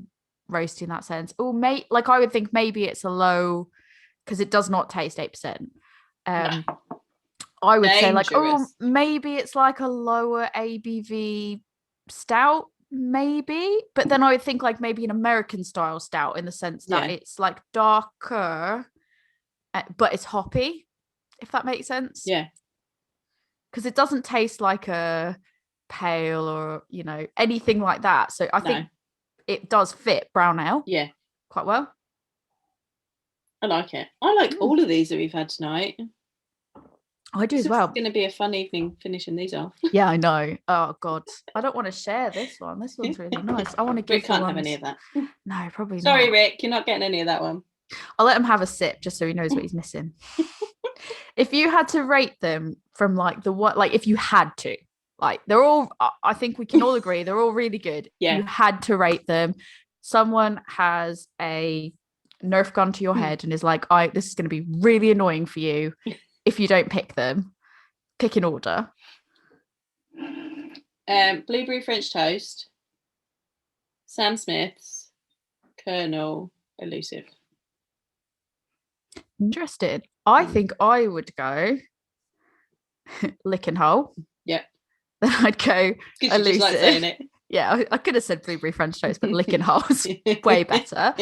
roasty in that sense. Oh, like, I would think maybe it's a low, because it does not taste 8%. No. I would say, like, oh, maybe it's like a lower ABV stout, maybe. But then I would think, like, maybe an American style stout in the sense that it's, like, darker, but it's hoppy, if that makes sense. Yeah. Because it doesn't taste like a pale or, you know, anything like that. So I think it does fit brown ale. Yeah. Quite well. I like it. I like all of these that we've had tonight. I do as well. It's going to be a fun evening finishing these off. Yeah, I know. Oh God, I don't want to share this one. This one's really nice. I want to give. Rick can't have any of that. No, probably not. Sorry, Rick, you're not getting any of that one. I'll let him have a sip just so he knows what he's missing. If you had to rate them from, like, if you had to, like, they're all. I think we can all agree they're all really good. Yeah. You had to rate them. Someone has a Nerf gun to your head and is like, this is going to be really annoying for you if you don't pick them. Pick in order. Blueberry French toast, Sam Smith's, Kernel, Elusive. Interesting. I think I would go Lick and Hole. Yep. Then I'd go Elusive. Like saying it. Yeah, I could have said blueberry French toast, but Lick and Hole's way better.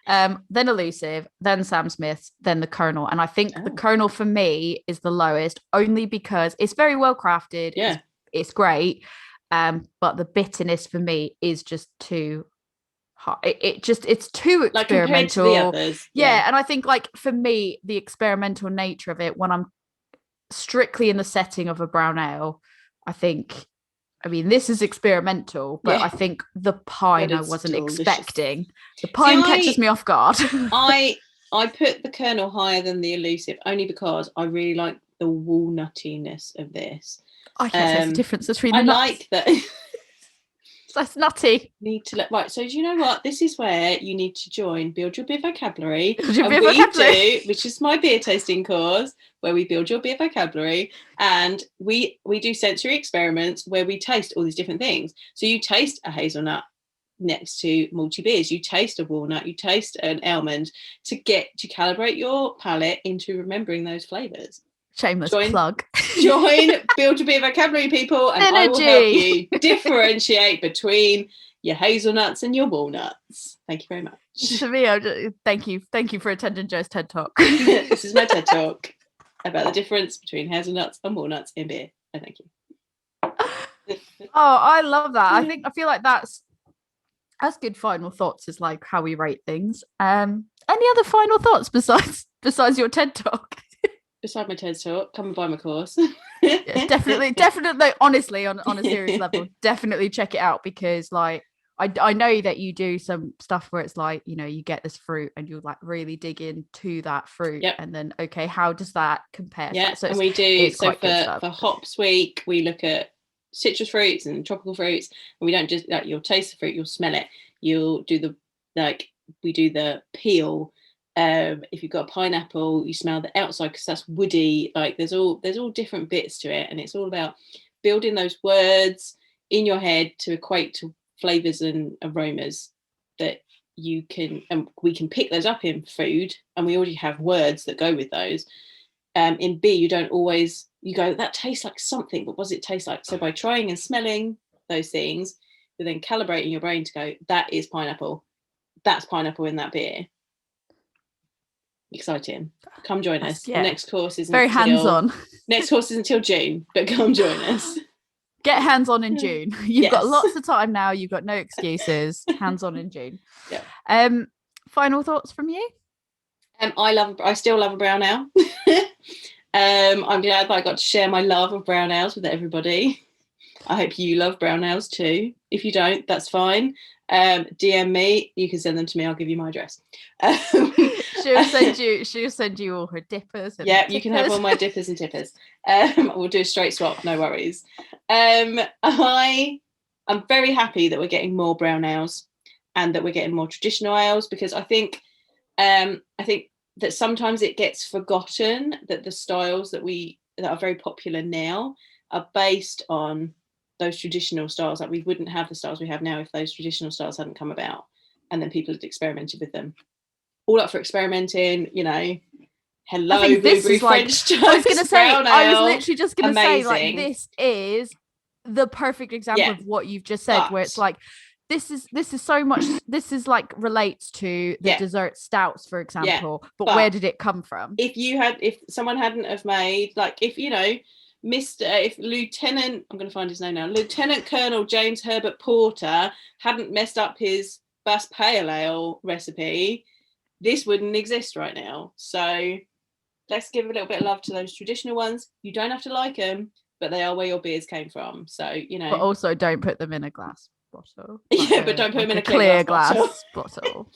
Then Elusive, then Sam Smith's, then the Kernel. And I think the Kernel for me is the lowest, only because it's very well crafted. Yeah. It's great. But the bitterness for me is just too high. It's too experimental. Like, compared to the others. Yeah, and I think, like, for me, the experimental nature of it, when I'm strictly in the setting of a brown ale, I mean, this is experimental, but I think the pine I wasn't expecting. The pine catches me off guard. I put the Kernel higher than the Elusive only because I really like the walnuttiness of this. I can't say the difference between the nuts. Like that. That's nutty. Need to let right. So do you know what? This is where you need to join Build Your Beer Vocabulary. Build your beer vocabulary. Do, which is my beer tasting course, where we build your beer vocabulary, and we do sensory experiments where we taste all these different things. So you taste a hazelnut next to multi beers, you taste a walnut, you taste an almond to calibrate your palate into remembering those flavors. Shameless plug. Join Build Your Beer Vocabulary, people, and I will help you differentiate between your hazelnuts and your walnuts. Thank you very much. To me, thank you for attending Joe's TED Talk. This is my TED Talk about the difference between hazelnuts and walnuts in beer. And thank you. Oh, I love that. I feel like that's good final thoughts, is like how we rate things. Any other final thoughts besides your TED Talk? Beside my TED Talk, come and buy my course. Yeah, definitely. Honestly, on a serious level, definitely check it out, because like I know that you do some stuff where it's like, you know, you get this fruit and you like really dig into that fruit, and then okay, how does that compare? Yeah, so and we do so for Hops Week, we look at citrus fruits and tropical fruits, and we don't just like you'll taste the fruit, you'll smell it, you'll do we do the peel. If you've got a pineapple, you smell the outside because that's woody. Like there's all different bits to it, and it's all about building those words in your head to equate to flavors and aromas that you can, and we can pick those up in food, and we already have words that go with those. In beer, you don't always, you go, that tastes like something, but what does it taste like? So by trying and smelling those things, you're then calibrating your brain to go, that is pineapple. That's pineapple in that beer. Exciting. Come join us. Yeah. The next course is very hands-on. Next course is until June, but come join us. Get hands-on in June. You've got lots of time now. You've got no excuses. Hands-on in June. Yeah. Final thoughts from you? I still love a brown ale. I'm glad that I got to share my love of brown ales with everybody. I hope you love brown ales too. If you don't, that's fine. DM me. You can send them to me. I'll give you my address. She'll send you all her dippers. And yeah, you can have all my dippers and tippers. We'll do a straight swap. No worries. I'm very happy that we're getting more brown ales and that we're getting more traditional ales, because I think that sometimes it gets forgotten that the styles that are very popular now are based on those traditional styles. Like we wouldn't have the styles we have now if those traditional styles hadn't come about, and then people had experimented with them. All up for experimenting, you know. Hello, blueberry French toast. I was going to say, I was literally just going to say, like, this is the perfect example of what you've just said, where it's like, this is so much, this is like relates to the dessert stouts, for example, but where did it come from? If someone hadn't have made, like, if, you know, if Lieutenant, I'm going to find his name now, Lieutenant Colonel James Herbert Porter hadn't messed up his Bass Pale Ale recipe, this wouldn't exist right now. So let's give a little bit of love to those traditional ones. You don't have to like them, but they are where your beers came from. So, you know. But also don't put them in a glass bottle. But don't put them in a clear glass bottle.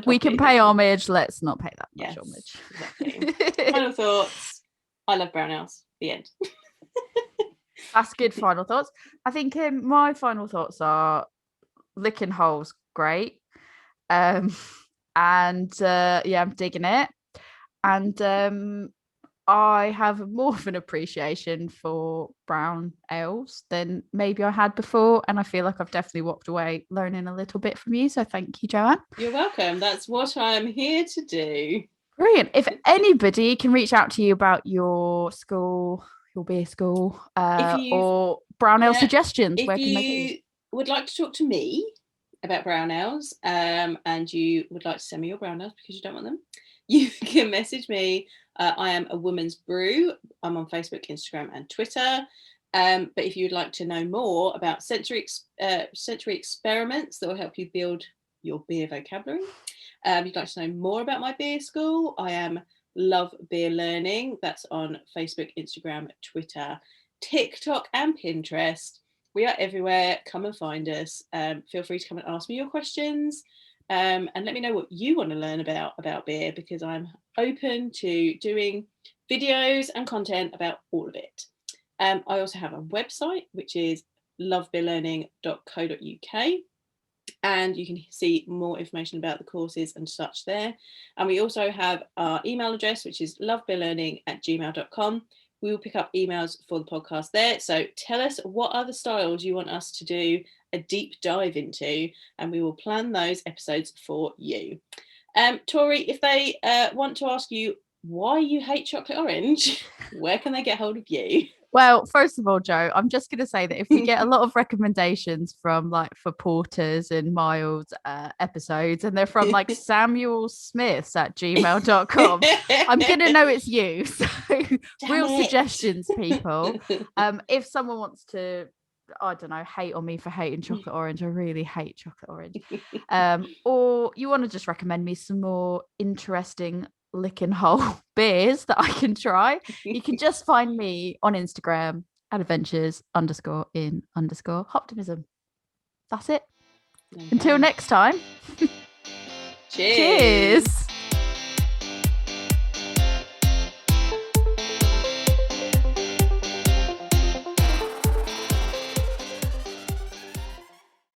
We can pay homage. Let's not pay that much homage. Exactly. Final thoughts. I love brown ales. The end. That's good final thoughts. I think my final thoughts are licking holes, great. I'm digging it. And I have more of an appreciation for brown ales than maybe I had before. And I feel like I've definitely walked away learning a little bit from you. So thank you, Joanne. You're welcome. That's what I'm here to do. Brilliant. If anybody can reach out to you about your school, your beer school, or brown ale suggestions, where can they get you? Would like to talk to me about brown ales, and you would like to send me your brown ales because you don't want them, you can message me. I am a woman's brew. I'm on Facebook, Instagram, and Twitter. But if you'd like to know more about sensory experiments that will help you build your beer vocabulary, you'd like to know more about my beer school, I am Love Beer Learning. That's on Facebook, Instagram, Twitter, TikTok, and Pinterest. We are everywhere. Come and find us. Feel free to come and ask me your questions, and let me know what you want to learn about beer, because I'm open to doing videos and content about all of it. I also have a website, which is lovebeerlearning.co.uk. And you can see more information about the courses and such there. And we also have our email address, which is lovebeerlearning@gmail.com. We will pick up emails for the podcast there. So tell us what other styles you want us to do a deep dive into, and we will plan those episodes for you. Tori, if they want to ask you why you hate chocolate orange, where can they get hold of you? Well, first of all, Jo, I'm just going to say that if we get a lot of recommendations from for porters and mild episodes, and they're from Samuel Smiths at gmail.com, I'm going to know it's you. So real suggestions, people. If someone wants to, I don't know, hate on me for hating chocolate orange, I really hate chocolate orange. Or you want to just recommend me some more interesting licking hole beers that I can try, you can just find me on Instagram at adventures_in_optimism. That's it. Okay. Until next time. Cheers.